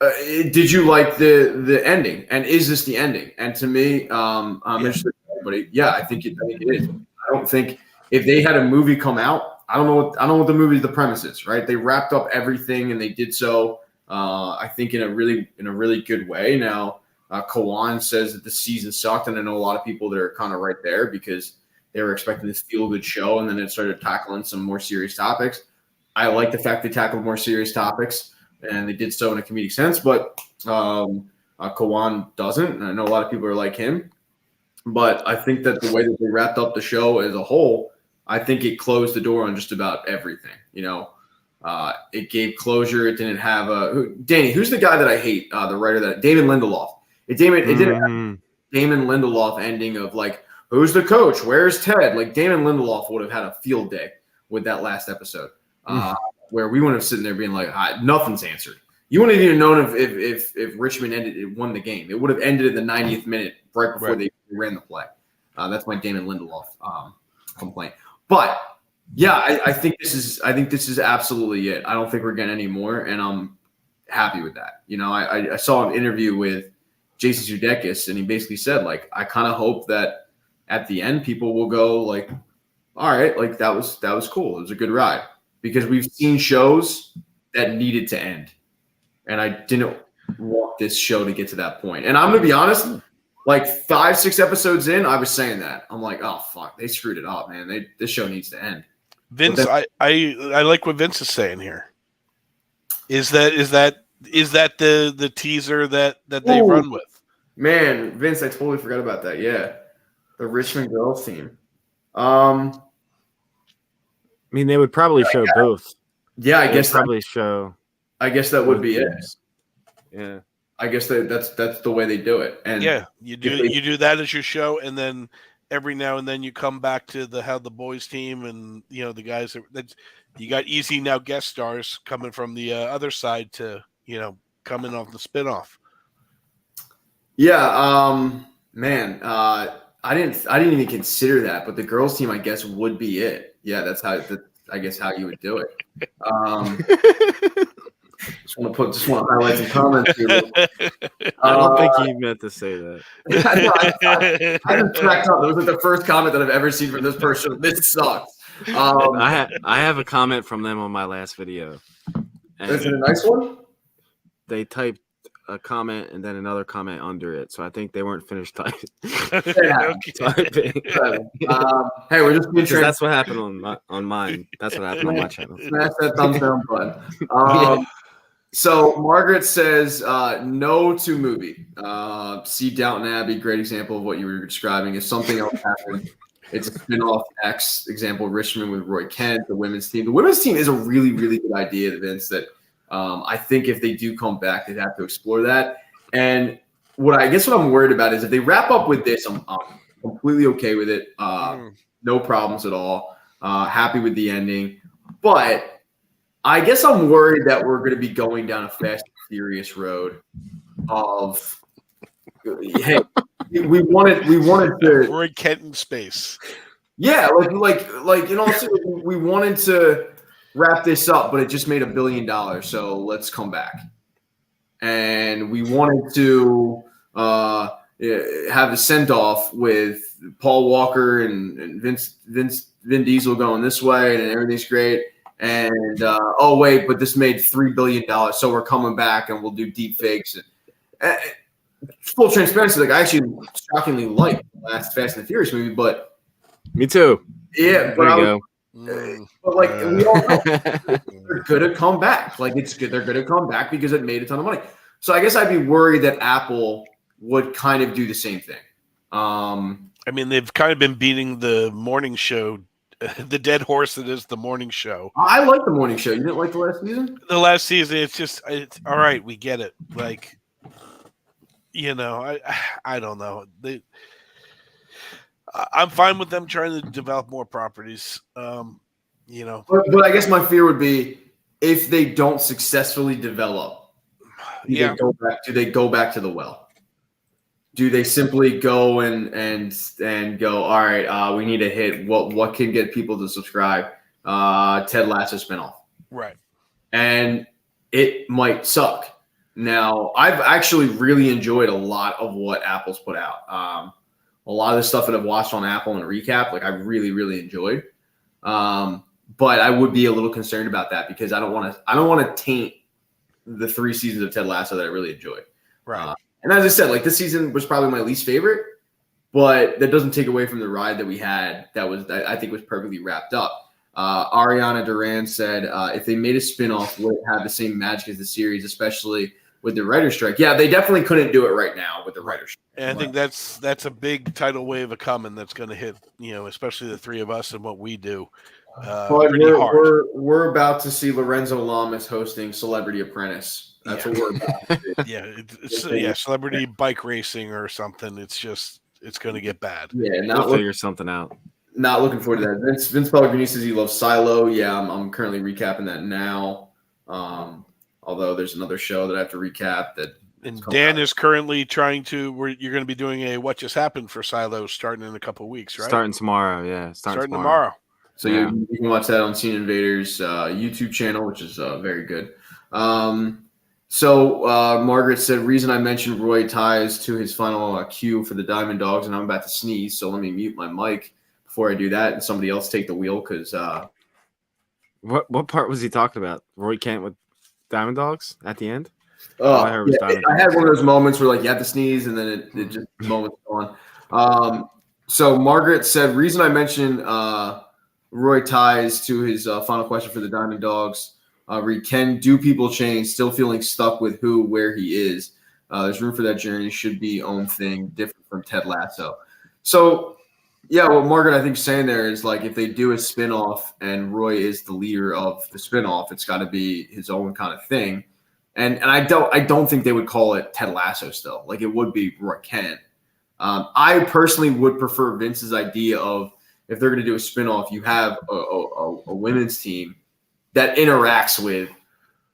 Did you like the ending? And is this the ending? And to me, I'm interested in everybody. Yeah, I think it is. I don't think if they had a movie come out, I don't know what the premise is, right? They wrapped up everything and they did so. I think in a really good way. Now, Kawan says that the season sucked, and I know a lot of people that are kind of right there because they were expecting this feel-good show, and then it started tackling some more serious topics. I like the fact they tackled more serious topics, and they did so in a comedic sense, but Kawan doesn't, and I know a lot of people are like him. But I think that the way that they wrapped up the show as a whole, I think it closed the door on just about everything, It gave closure. It didn't have Danny. Who's the guy that I hate? The writer that Damon Lindelof. It didn't have Damon Lindelof ending of like, who's the coach? Where's Ted? Like, Damon Lindelof would have had a field day with that last episode, where we wouldn't have sitting there being like, nothing's answered. You wouldn't have even known if Richmond won the game. It would have ended in the 90th minute right before they ran the play. That's my Damon Lindelof complaint. But yeah, I think this is absolutely it. I don't think we're getting any more, and I'm happy with that. I saw an interview with Jason Sudeikis, and he basically said, like, I kind of hope that at the end people will go like, all right, like that was cool. It was a good ride, because we've seen shows that needed to end, and I didn't want this show to get to that point. And I'm gonna be honest, like 5-6 episodes in, I was saying that. I'm like, oh fuck, they screwed it up, man. This show needs to end. Vince, I like what Vince is saying here. Is that the teaser that they run with? Man, Vince, I totally forgot about that. Yeah, the Richmond girls team. I mean, they would probably show both. Yeah, I guess probably show. I guess that would be it. Yeah, I guess that's the way they do it. And yeah, you do that as your show, and then every now and then you come back to the boys team, and the guys that you got easy now guest stars coming from the other side to coming off the spinoff. Yeah, man, I didn't even consider that, but the girls team, I guess, would be it. Yeah, that's how you would do it. Just want to highlight some comments here. I don't think he meant to say that. I haven't tracked up. That was like the first comment that I've ever seen from this person. This sucks. I have a comment from them on my last video. Is it a nice one? They typed a comment and then another comment under it, so I think they weren't finished typing. Typing. Hey, we're just being that's what happened on mine. That's what happened on my channel. Smash that thumbs down button. So Margaret says no to movie. See Downton Abbey, great example of what you were describing. If something else happened, it's a spin-off. X example, Richmond with Roy Kent, the women's team. The women's team is a really, really good idea, Vince, that I think if they do come back, they'd have to explore that. And what I'm worried about is if they wrap up with this, I'm completely okay with it. No problems at all. Happy with the ending. But I guess I'm worried that we're going to be going down a Fast and Furious road of, hey, we wanted to Roy Kent in space. Yeah, like we wanted to wrap this up, but it just made $1 billion, so let's come back. And we wanted to have a send off with Paul Walker and Vin Diesel going this way, and everything's great. And oh wait, but this made $3 billion, so we're coming back and we'll do deep fakes. And full transparency, like I actually shockingly liked the last Fast and the Furious movie, but me too. Yeah, but like we all know they're gonna come back. Like it's good, they're gonna come back because it made a ton of money. So I guess I'd be worried that Apple would kind of do the same thing. I mean, they've kind of been beating the morning show. The dead horse that is the morning show. I like the morning show. You didn't like the last season? The last season, it's all right. We get it. Like, I don't know. I'm fine with them trying to develop more properties. But I guess my fear would be if they don't successfully develop. Do they go back to the well? Do they simply go and go, all right, we need to hit what can get people to subscribe? Ted Lasso spinoff. Right. And it might suck. Now, I've actually really enjoyed a lot of what Apple's put out. A lot of the stuff that I've watched on Apple and recap, like I really, really enjoyed. But I would be a little concerned about that because I don't want to taint the 3 seasons of Ted Lasso that I really enjoyed. Right. And as I said, like this season was probably my least favorite, but that doesn't take away from the ride that we had. That I think was perfectly wrapped up. Ariana Duran said, if they made a spinoff, would it have the same magic as the series, especially with the writer's strike? Yeah, they definitely couldn't do it right now with the writer's strike. And I think that's a big tidal wave of coming that's going to hit, especially the 3 of us and what we do. But pretty hard. We're about to see Lorenzo Lamas hosting Celebrity Apprentice. That's what we're about to do. Celebrity bike racing or something. It's going to get bad. Yeah, we'll figure something out. Not looking forward to that. Vince Pellegrini says he loves Silo. Yeah, I'm currently recapping that now. Although there's another show that I have to recap that. And Dan is currently trying to. You're going to be doing a What Just Happened for Silo starting in a couple of weeks, right? Starting tomorrow, yeah. Starting tomorrow. So you can watch that on Scene Invaders YouTube channel, which is very good. So Margaret said, reason I mentioned Roy ties to his final cue for the Diamond Dogs, and I'm about to sneeze, so let me mute my mic before I do that, and somebody else take the wheel because. What part was he talking about? Roy Kent with Diamond Dogs at the end? All I heard was Diamond I had Dogs. one of those moments where like you have to sneeze, and then it just the moment's gone. So Margaret said, reason I mentioned Roy ties to his final question for the Diamond Dogs. Read, can do people change? Still feeling stuck with where he is. There's room for that journey. Should be own thing, different from Ted Lasso. So, yeah, what Margaret I think is saying there is like if they do a spinoff and Roy is the leader of the spinoff, it's got to be his own kind of thing. And I don't think they would call it Ted Lasso still. Like it would be Roy Kent. I personally would prefer Vince's idea of if they're going to do a spinoff, you have a women's team that interacts with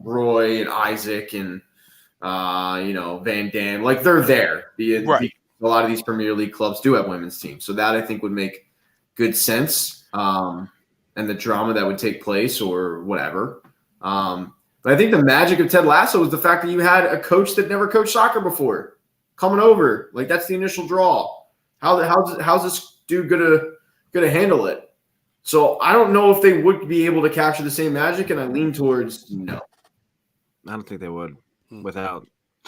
Roy and Isaac and Van Dam. Like they're there. Right. A lot of these Premier League clubs do have women's teams, so that I think would make good sense. And the drama that would take place or whatever. But I think the magic of Ted Lasso was the fact that you had a coach that never coached soccer before coming over. Like that's the initial draw. How's this dude gonna handle it? So I don't know if they would be able to capture the same magic, and I lean towards no. I don't think they would without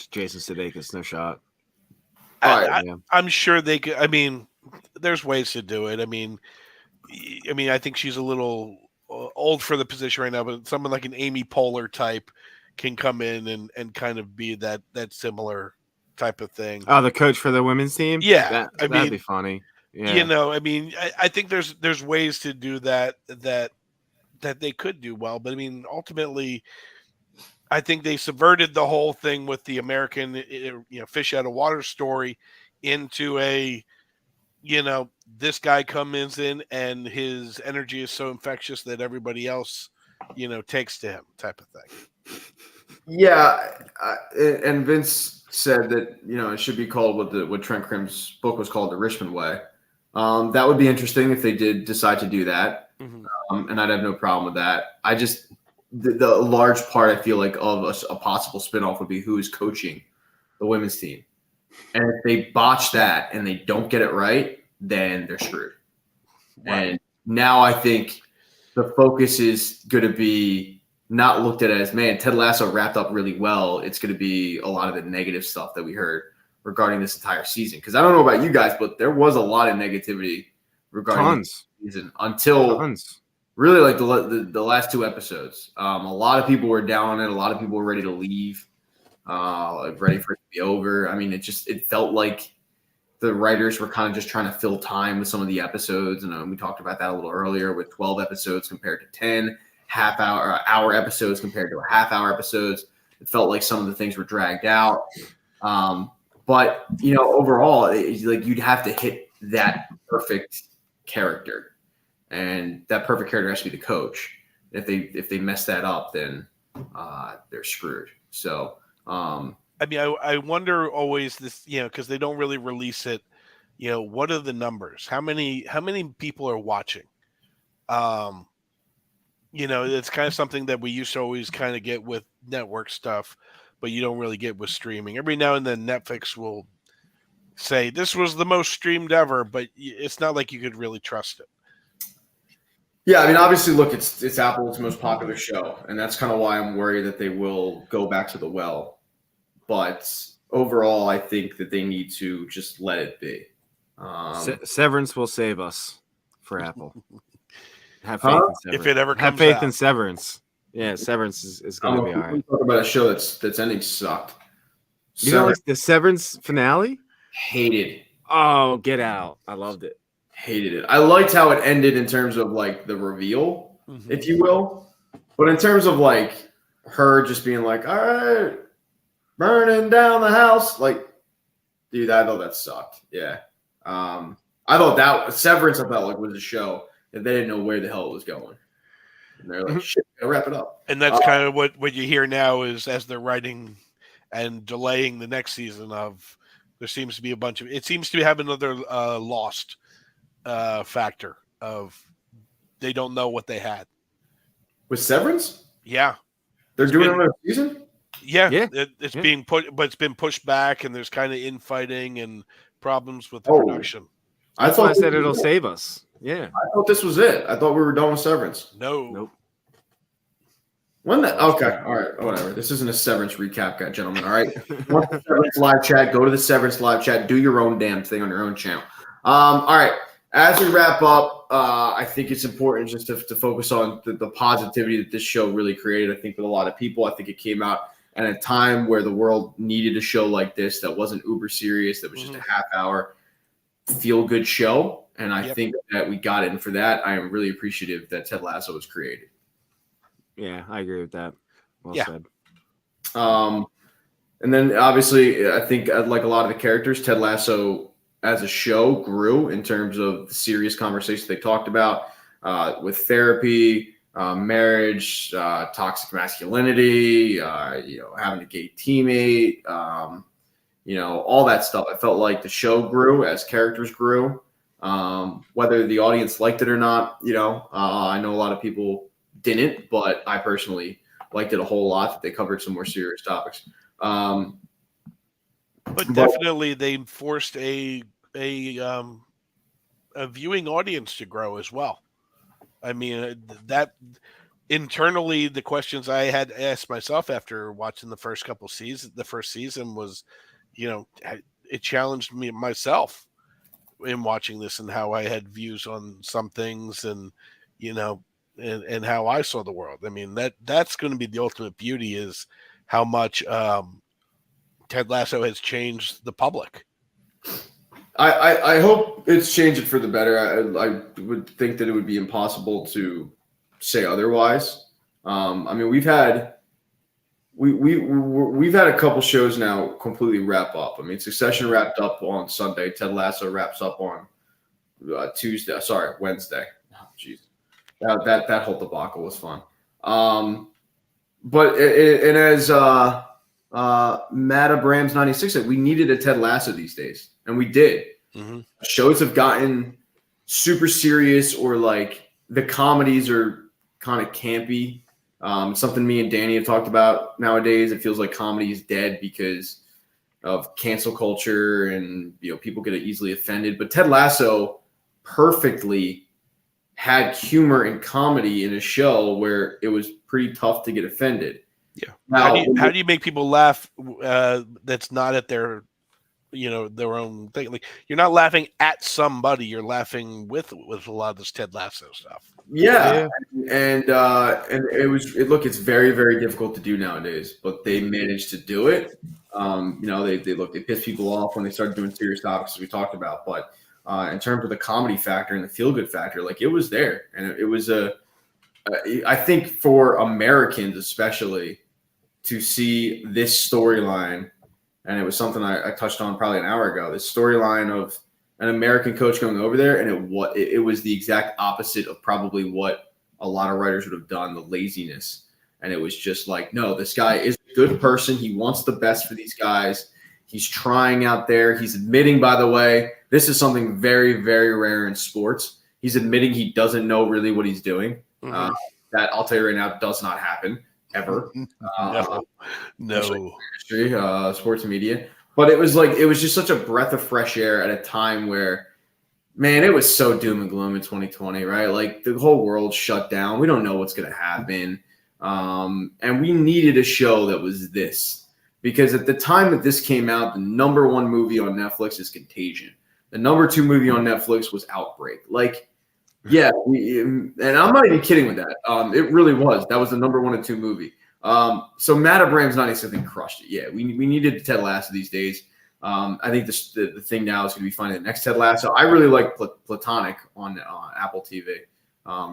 Jason Sudeikis. No shot. I'm sure they could. I mean, there's ways to do it. I mean, I think she's a little old for the position right now, but someone like an Amy Poehler type can come in and kind of be that similar type of thing. Oh, the coach for the women's team? Yeah. That'd be funny. Yeah. I think there's ways to do that they could do well, but I mean, ultimately, I think they subverted the whole thing with the American, fish out of water story into a, this guy comes in and his energy is so infectious that everybody else, takes to him type of thing. Yeah. And Vince said that, it should be called what Trent Crimm's book was called, The Richmond Way. That would be interesting if they did decide to do that. Mm-hmm. And I'd have no problem with that. I just, the large part I feel like of a possible spinoff would be who is coaching the women's team. And if they botch that and they don't get it right, then they're screwed. Right. And now I think the focus is going to be not looked at as, man, Ted Lasso wrapped up really well. It's going to be a lot of the negative stuff that we heard regarding this entire season. Because I don't know about you guys, but there was a lot of negativity regarding this season until really like the last two episodes. A lot of people were down on it. A lot of people were ready to leave, ready for it to be over. I mean, it felt like the writers were kind of just trying to fill time with some of the episodes. And we talked about that a little earlier with 12 episodes compared to 10 hour episodes compared to a half-hour episodes. It felt like some of the things were dragged out. But, overall, like you'd have to hit that perfect character. And that perfect character has to be the coach. If they mess that up, then they're screwed. So, I wonder always this, because they don't really release it. What are the numbers? How many people are watching? It's kind of something that we used to always kind of get with network stuff, but you don't really get with streaming. Every now and then Netflix will say this was the most streamed ever, but it's not like you could really trust it. Yeah, I mean, obviously, look, it's Apple's most popular show, and that's kind of why I'm worried that they will go back to the well. But overall, I think that they need to just let it be. Severance will save us for Apple. Have faith in Severance. If it ever comes Have faith out. in Severance. Yeah, Severance is going to be all right. Talk about a show that's ending sucked. You know, like the Severance finale? Hated. Oh, get out. I loved it. Hated it. I liked how it ended in terms of like the reveal, if you will. But in terms of like her just being like, all right, burning down the house. Like, dude, I thought that sucked. Yeah. I thought that Severance, I felt like was a show that they didn't know where the hell it was going. And they're like, shit, gotta wrap it up. And that's kind of what you hear now is as they're writing and delaying the next season of there seems to be it seems to have another lost factor of they don't know what they had. With Severance? Yeah. They're doing another season? Yeah, Yeah. it's Yeah. being put, but it's been pushed back, and there's kind of infighting and problems with the Oh, production. That's thought why I this said was it'll it. save us. Yeah. I thought this was it. I thought we were done with Severance. No, Nope. When the That's okay, true. all right, whatever. This isn't a Severance recap, guy, gentlemen. All right, want the Severance live chat? Go to the Severance live chat. Do your own damn thing on your own channel. All right. As we wrap up, I think it's important just to focus on the positivity that this show really created. I think with a lot of people, I think it came out at a time where the world needed a show like this that wasn't uber serious, that was just a half hour feel good show. And I think that we got it. And for that, I am really appreciative that Ted Lasso was created. Yeah, I agree with that. Well said. And then obviously, I think like a lot of the characters, Ted Lasso as a show grew in terms of the serious conversations they talked about with therapy, marriage, toxic masculinity, having a gay teammate, all that stuff. I felt like the show grew as characters grew. Whether the audience liked it or not, I know a lot of people didn't, but I personally liked it a whole lot. That they covered some more serious topics. but definitely they forced a viewing audience to grow as well. I mean, that internally, the questions I had asked myself after watching the first couple seasons, the first season was, it challenged me myself in watching this and how I had views on some things and, and how I saw the world. I mean, that's going to be the ultimate beauty is how much Ted Lasso has changed the public. I hope it's changed it for the better. I would think that it would be impossible to say otherwise. I mean, we've had a couple shows now completely wrap up. I mean, Succession wrapped up on Sunday. Ted Lasso wraps up on Wednesday. Oh, jeez, that whole debacle was fun. But and as Matt Abrams 96 said, we needed a Ted Lasso these days, and we did. Mm-hmm. Shows have gotten super serious, or like the comedies are kind of campy. Something me and Danny have talked about nowadays. It feels like comedy is dead because of cancel culture, and people get easily offended. But Ted Lasso perfectly had humor and comedy in a show where it was pretty tough to get offended. Yeah. Now, how do you make people laugh? That's not at their own thing. Like, you're not laughing at somebody; you're laughing with a lot of this Ted Lasso stuff. Yeah. And it's very, very difficult to do nowadays, but they managed to do it. They pissed people off when they started doing serious topics, as we talked about. But in terms of the comedy factor and the feel good factor, like, it was there, and it was I think for Americans especially to see this storyline, and it was something I touched on probably an hour ago. This storyline of an American coach going over there, and it was the exact opposite of probably what a lot of writers would have done, the laziness. And it was just like, no, this guy is a good person. He wants the best for these guys. He's trying out there. He's admitting, by the way, this is something very, very rare in sports. He's admitting he doesn't know really what he's doing. Mm-hmm. That, I'll tell you right now, does not happen ever. No. Sports media. But it was just such a breath of fresh air at a time where, man, it was so doom and gloom in 2020, right? Like, the whole world shut down. We don't know what's going to happen. And we needed a show that was this. Because at the time that this came out, the number one movie on Netflix is Contagion. The number two movie on Netflix was Outbreak. Like, yeah, and I'm not even kidding with that. It really was. That was the number 1 and 2 movie. So Matt Abrams 97 crushed it. Yeah, we needed Ted Lasso these days. I think the thing now is going to be finding the next Ted Lasso. I really like Platonic on Apple TV.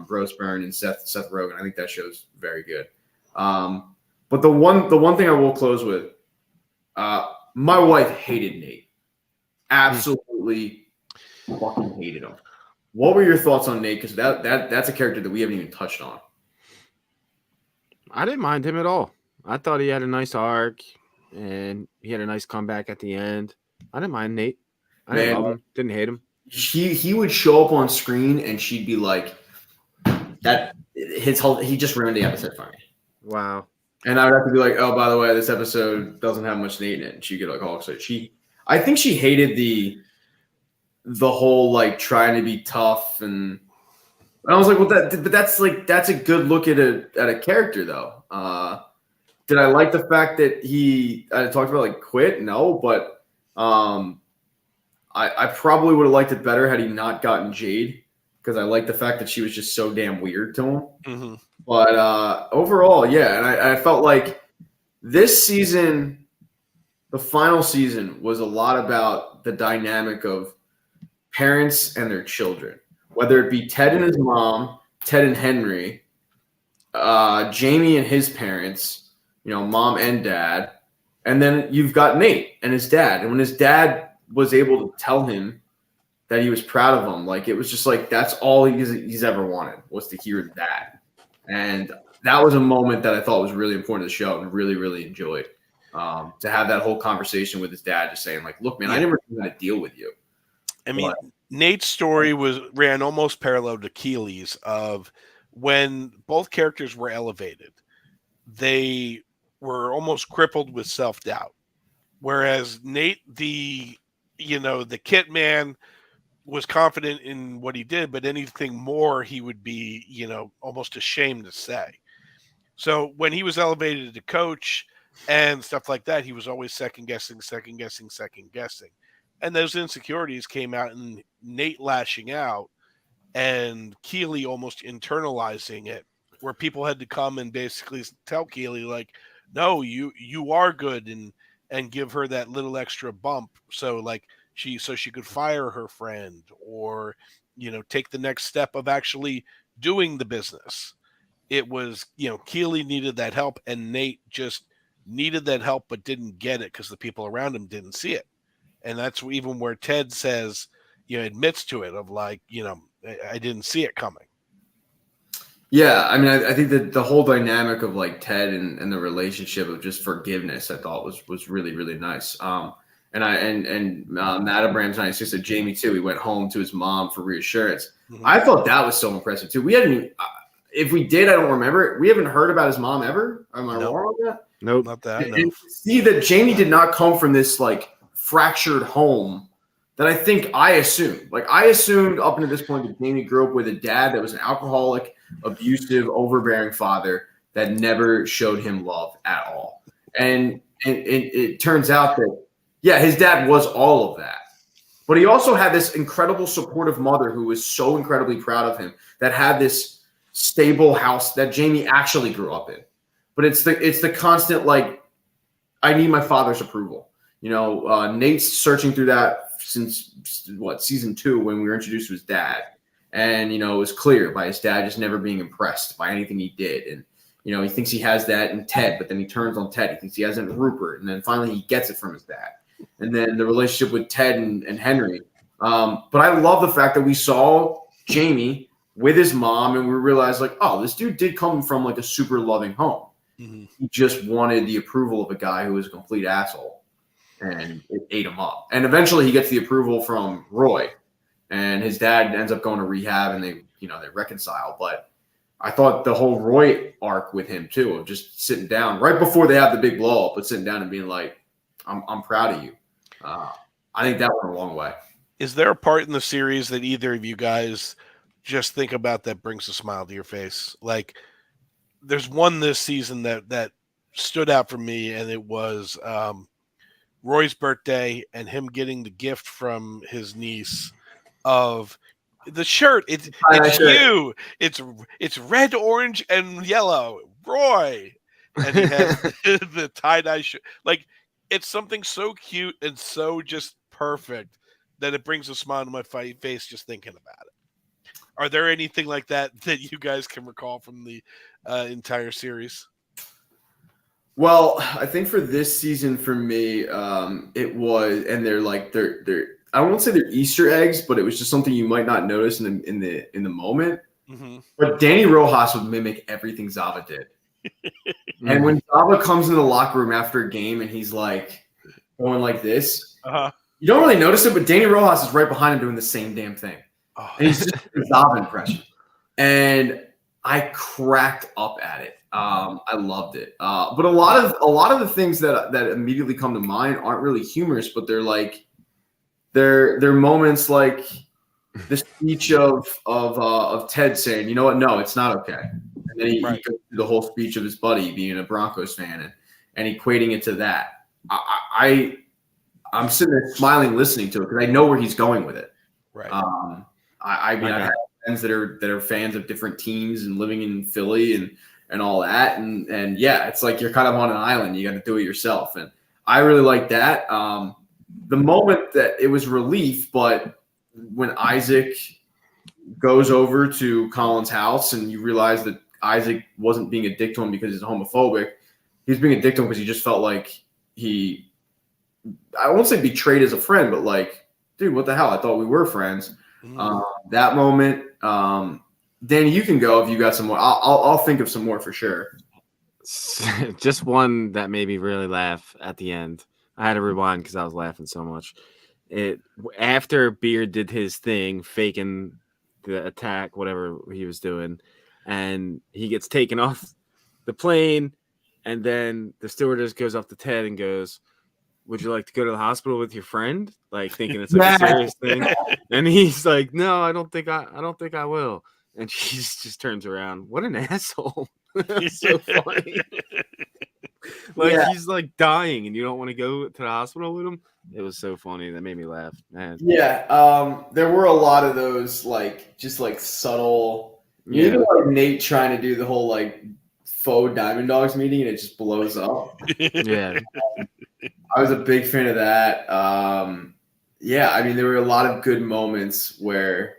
Rose Byrne and Seth Rogen. I think that show's very good. But the one thing I will close with, my wife hated Nate. Absolutely fucking hated him. What were your thoughts on Nate? Because that's a character that we haven't even touched on. I didn't mind him at all. I thought he had a nice arc, and he had a nice comeback at the end. I didn't mind Nate. I didn't love him. Didn't hate him. He would show up on screen, and she'd be like, he just ruined the episode for me. Wow. And I would have to be like, oh, by the way, this episode doesn't have much Nate in it. And she'd get like all excited. I think she hated the whole like trying to be tough, and I was like, well, that's a good look at a character though. Did I like the fact that I talked about like quit? No, but I probably would have liked it better had he not gotten Jade, because I like the fact that she was just so damn weird to him. Mm-hmm. But overall, yeah, and I felt like this season, the final season, was a lot about the dynamic of parents and their children, whether it be Ted and his mom, Ted and Henry, Jamie and his parents, mom and dad, and then you've got Nate and his dad. And when his dad was able to tell him that he was proud of him, like it was just like that's all he's ever wanted, was to hear that. And that was a moment that I thought was really important to the show and really, really enjoyed. To have that whole conversation with his dad, just saying like, look, man, I never knew how to deal with you. I mean, Nate's story ran almost parallel to Keely's, of when both characters were elevated, they were almost crippled with self-doubt. Whereas Nate, the Kit Man, was confident in what he did, but anything more he would be, almost ashamed to say. So when he was elevated to coach and stuff like that, he was always second guessing. And those insecurities came out in Nate lashing out and Keely almost internalizing it, where people had to come and basically tell Keely, like, no, you are good, and give her that little extra bump. So she could fire her friend, or, take the next step of actually doing the business. It was, Keely needed that help, and Nate just needed that help, but didn't get it because the people around him didn't see it. And that's even where Ted says, admits to it, of like, I didn't see it coming. Yeah, I mean, I think that the whole dynamic of like Ted and the relationship of just forgiveness, I thought was really, really nice. And Matt Abrams and I sister Jamie too. We went home to his mom for reassurance. Mm-hmm. I thought that was so impressive too. We hadn't, if we did, I don't remember it. We haven't heard about his mom ever. Am I wrong on that? Nope, not that. And see that Jamie did not come from this like fractured home that I think I assumed. Like I assumed up until this point that Jamie grew up with a dad that was an alcoholic, abusive, overbearing father that never showed him love at all. And it turns out that, yeah, his dad was all of that. But he also had this incredible supportive mother who was so incredibly proud of him, that had this stable house that Jamie actually grew up in. But it's the constant, like, I need my father's approval. Nate's searching through that since season 2, when we were introduced to his dad. And, it was clear by his dad just never being impressed by anything he did. And, he thinks he has that in Ted, but then he turns on Ted. He thinks he has it in Rupert. And then finally he gets it from his dad. And then the relationship with Ted and Henry. But I love the fact that we saw Jamie with his mom, and we realized, like, oh, this dude did come from like a super loving home. Mm-hmm. He just wanted the approval of a guy who was a complete asshole, and it ate him up. And eventually he gets the approval from Roy, and his dad ends up going to rehab, and they reconcile. But I thought the whole Roy arc with him too, of just sitting down right before they have the big blow up, but sitting down and being like, I'm proud of you. I think that went a long way. Is there a part in the series that either of you guys just think about that brings a smile to your face? Like, there's one this season that stood out for me, and it was Roy's birthday and him getting the gift from his niece of the shirt. It's you. It's red, orange, and yellow. Roy, and he has the tie-dye shirt. Like, it's something so cute and so just perfect that it brings a smile to my face just thinking about it. Are there anything like that you guys can recall from the entire series? Well, I think for this season, for me, it was, and they're I won't say they're Easter eggs, but it was just something you might not notice in the moment. Mm-hmm. But Danny Rojas would mimic everything Zava did. And when Zava comes in the locker room after a game and he's like going like this, you don't really notice it, but Danny Rojas is right behind him doing the same damn thing. And he's just a Zava impression. And I cracked up at it. I loved it. But a lot of the things that immediately come to mind aren't really humorous, but they're like they're moments like the speech of Ted saying, "You know what? No, it's not okay." And then he Right. goes through the whole speech of his buddy being a Broncos fan and equating it to that. I'm sitting there smiling, listening to it because I know where he's going with it. Right. I mean, I've had friends that are fans of different teams and living in Philly and all that, and yeah, it's like you're kind of on an island. You got to do it yourself, and I really like that. The moment that it was relief, but when Isaac goes over to Colin's house and you realize that Isaac wasn't being a dick to him because he's homophobic, he was being a dick to him because he just felt like I won't say betrayed as a friend, but like, dude, what the hell? I thought we were friends. That moment, Danny, you can go if you got some more. I'll think of some more for sure. Just one that made me really laugh at the end. I had to rewind because I was laughing so much. After Beard did his thing, faking the attack, whatever he was doing, and he gets taken off the plane, and then the stewardess goes up to Ted and goes, "Would you like to go to the hospital with your friend?" Like thinking it's like a serious thing, and he's like, "No, I don't think I will." And she just turns around. What an asshole! It's so funny. He's like dying, and you don't want to go to the hospital with him. It was so funny. That made me laugh, man. Yeah, there were a lot of those, like just like subtle. Even like Nate trying to do the whole like faux Diamond Dogs meeting, and it just blows up. Yeah. I was a big fan of that. Yeah, I mean, there were a lot of good moments where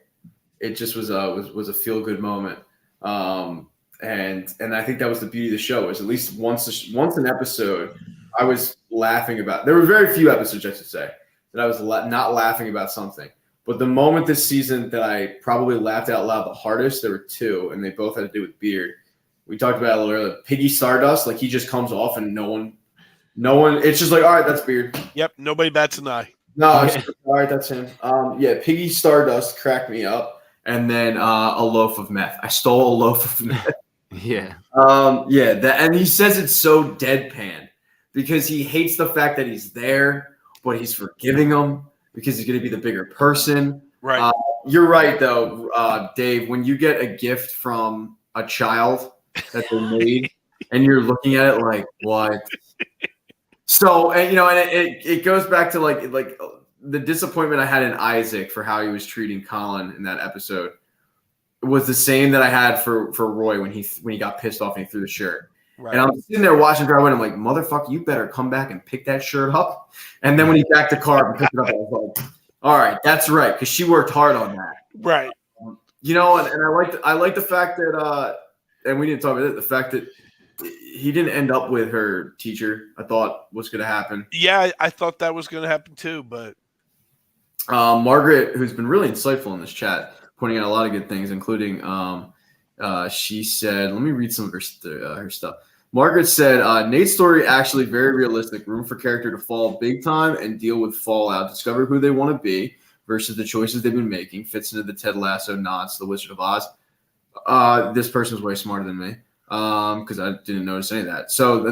it just was a feel good moment. And I think that was the beauty of the show. Was at least once an episode, I was laughing about. There were very few episodes, I should say, that I was not laughing about something. But the moment this season that I probably laughed out loud the hardest, there were two, and they both had to do with Beard. We talked about it a little earlier. Piggy Stardust, like he just comes off and no one. It's just like, all right, that's Beard. Yep, nobody bats an eye. No, it's all right, that's him. Yeah, Piggy Stardust cracked me up, and then a loaf of meth. I stole a loaf of meth. Yeah. And he says it's so deadpan because he hates the fact that he's there, but he's forgiving him because he's going to be the bigger person. Right. You're right, though, Dave. When you get a gift from a child that they made, and you're looking at it like, what? So, and it goes back to like the disappointment I had in Isaac for how he was treating Colin in that episode was the same that I had for Roy when he got pissed off and he threw the shirt. Right. And I'm sitting there watching drive away, and I'm like, motherfucker, you better come back and pick that shirt up. And then when he backed the car and picked it up, I was like, all right, that's right, because she worked hard on that. Right. And I like the fact that and we didn't talk about it, the fact that he didn't end up with her teacher. I thought was going to happen. Yeah, I thought that was going to happen too, but Margaret, who's been really insightful in this chat, pointing out a lot of good things, including she said, let me read some of her stuff. Margaret said, Nate's story actually very realistic, room for character to fall big time and deal with fallout, discover who they want to be versus the choices they've been making, fits into the Ted Lasso nods to the Wizard of Oz. This person's way smarter than me because I didn't notice any of that. So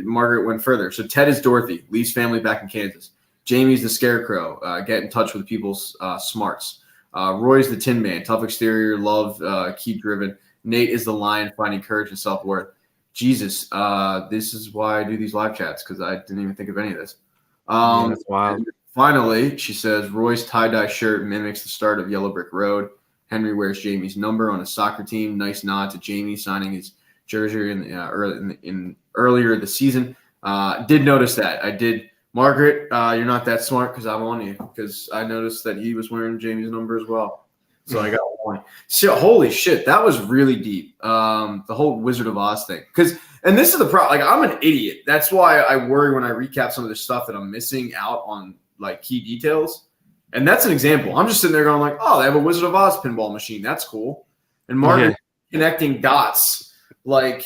Margaret went further. So Ted is Dorothy, Lee's family back in Kansas. Jamie's the Scarecrow, get in touch with people's smarts. Roy's the Tin Man, tough exterior, love, keep driven. Nate is the Lion, finding courage and self-worth. Jesus, this is why I do these live chats, because I didn't even think of any of this. That's wild. Finally, she says, Roy's tie-dye shirt mimics the start of Yellow Brick Road. Henry wears Jamie's number on his soccer team. Nice nod to Jamie signing his jersey in earlier this season. Did notice that. I did. Margaret, you're not that smart because I'm on you, because I noticed that he was wearing Jamie's number as well. So I got one. So, holy shit, that was really deep. The whole Wizard of Oz thing. And this is the problem. Like, I'm an idiot. That's why I worry when I recap some of the stuff that I'm missing out on, like, key details. And that's an example. I'm just sitting there going like, oh, they have a Wizard of Oz pinball machine. That's cool. And Margaret connecting dots like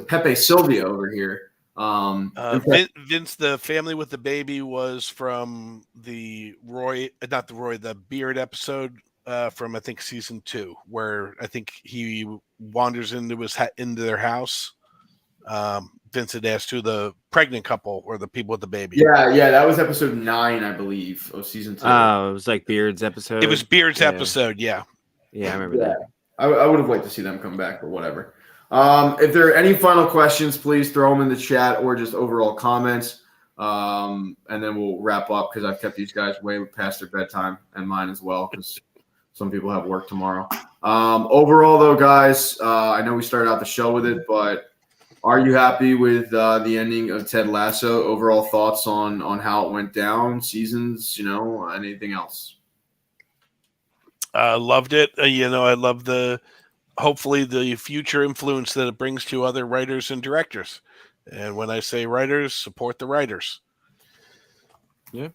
Pepe Sylvia over here. Vince, the family with the baby was from the Beard episode from I think season 2, where I think he wanders into their house. Vincent asked who the pregnant couple or the people with the baby. Yeah, that was episode 9, I believe, of season 2. Oh, it was like Beard's episode. It was Beard's Yeah. episode, yeah. Yeah, I remember that. I would have liked to see them come back, but whatever. If there are any final questions, please throw them in the chat or just overall comments. And then we'll wrap up because I've kept these guys way past their bedtime and mine as well because some people have work tomorrow. Overall, though, guys, I know we started out the show with it, but are you happy with the ending of Ted Lasso? Overall thoughts on how it went down, seasons, anything else? Loved it. I love hopefully the future influence that it brings to other writers and directors. And when I say writers, support the writers. Yeah.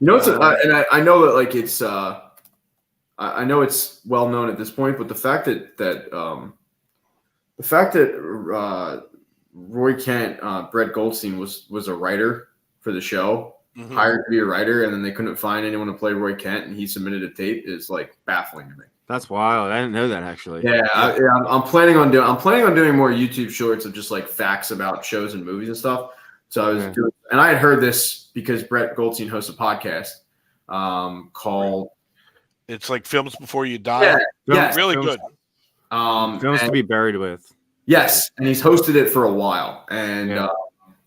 And I know that like it's I know it's well known at this point, but the fact that Roy Kent, Brett Goldstein was a writer for the show, hired to be a writer, and then they couldn't find anyone to play Roy Kent, and he submitted a tape is like baffling to me. That's wild. I didn't know that actually. Yeah, I'm planning on doing more YouTube shorts of just like facts about shows and movies and stuff. So I was doing, and I had heard this because Brett Goldstein hosts a podcast called It's like Films Before You Die. Yeah, really good. Films to be buried with. Yes, and he's hosted it for a while, and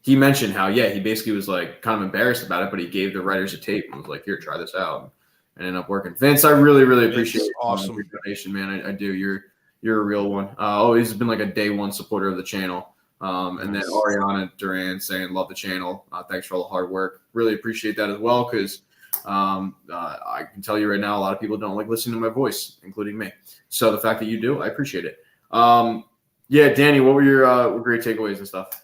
he mentioned how he basically was like kind of embarrassed about it, but he gave the writers a tape and was like, "Here, try this out," and ended up working. Vince, I really appreciate awesome your donation, man. I do. You're a real one. Always been like a day one supporter of the channel. And then Ariana Duran saying, "Love the channel. Thanks for all the hard work. Really appreciate that as well because I can tell you right now, a lot of people don't like listening to my voice, including me. So the fact that you do, I appreciate it." Danny, what were your great takeaways and stuff?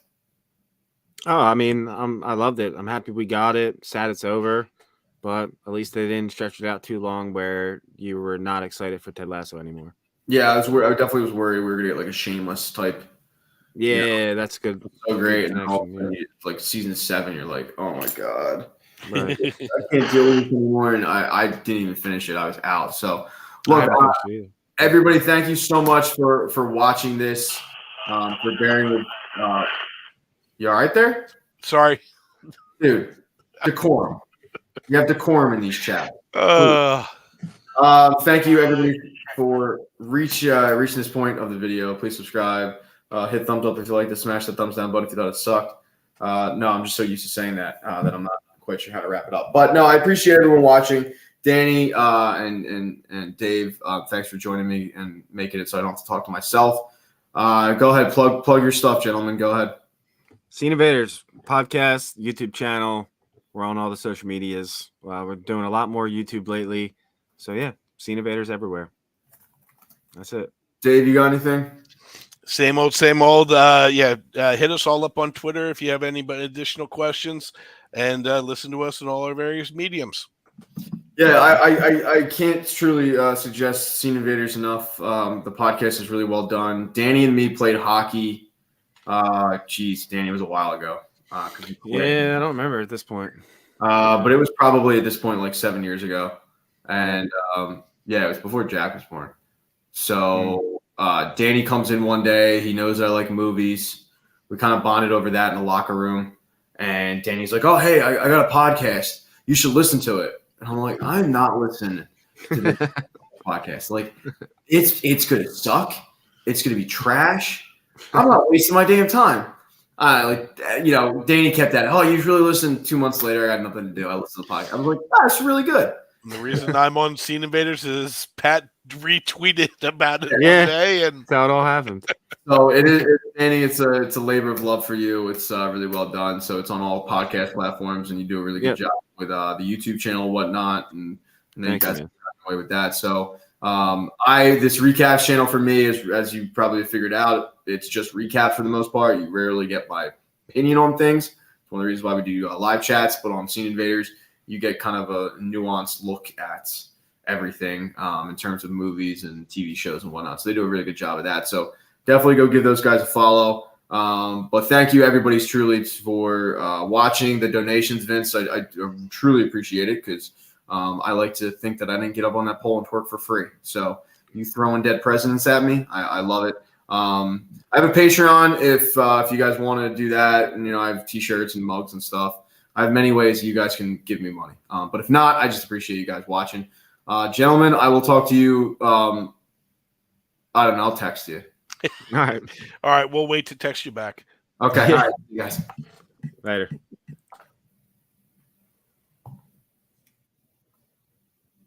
Oh, I mean, I loved it. I'm happy we got it. Sad it's over, but at least they didn't stretch it out too long where you were not excited for Ted Lasso anymore. Yeah, I definitely was worried we were gonna get like a Shameless type. Yeah, that's good. So great, and like season 7, you're like, oh my god, Right. I can't deal with it anymore, and I didn't even finish it. I was out. So look, everybody, thank you so much for watching this, for bearing with. You all right there? Sorry, dude. Decorum. You have decorum in these chats. Thank you everybody for reaching this point of the video. Please subscribe. Hit thumbs up if you like to smash the thumbs down button if you thought it sucked. No, I'm just so used to saying that that I'm not quite sure how to wrap it up. But no, I appreciate everyone watching. Danny and Dave, thanks for joining me and making it so I don't have to talk to myself. Go ahead, plug your stuff, gentlemen. Go ahead. Scene Invaders podcast, YouTube channel. We're on all the social medias. We're doing a lot more YouTube lately. So yeah, Scene Invaders everywhere. That's it. Dave, you got anything? Same old. Hit us all up on Twitter if you have any additional questions, and listen to us in all our various mediums. Yeah, I can't truly suggest Scene Invaders enough. The podcast is really well done. Danny and me played hockey. Danny, it was a while ago. Yeah, I don't remember at this point. But it was probably at this point like 7 years ago. And it was before Jack was born. So Danny comes in one day. He knows that I like movies. We kind of bonded over that in the locker room. And Danny's like, "Oh, hey, I got a podcast. You should listen to it." And I'm like, "I'm not listening to this podcast. Like, it's going to suck. It's going to be trash. I'm not wasting my damn time." Danny kept that. "Oh, you really listen." 2 months later, I had nothing to do. I listened to the podcast. I was like, "It's really good." And the reason I'm on Scene Invaders is Pat retweeted about it one day, and that's how it all happened. So it is, Danny. It's a labor of love for you. It's really well done. So it's on all podcast platforms, and you do a really good job with the YouTube channel and whatnot. And then you guys got away with that. So this recaps channel for me is, as you probably figured out, it's just recaps for the most part. You rarely get my opinion on things. It's one of the reasons why we do live chats. But on Scene Invaders, you get kind of a nuanced look at everything in terms of movies and TV shows and whatnot. So they do a really good job of that. So definitely go give those guys a follow. But thank you, everybody, truly for watching. The donations, Vince, I truly appreciate it because I like to think that I didn't get up on that pole and twerk for free. So you throwing dead presidents at me, I love it. I have a Patreon if you guys want to do that, and I have T-shirts and mugs and stuff. I have many ways you guys can give me money. But if not, I just appreciate you guys watching. Gentlemen, I will talk to you. I don't know. I'll text you. All right. All right. We'll wait to text you back. Okay. All right, you guys. Later.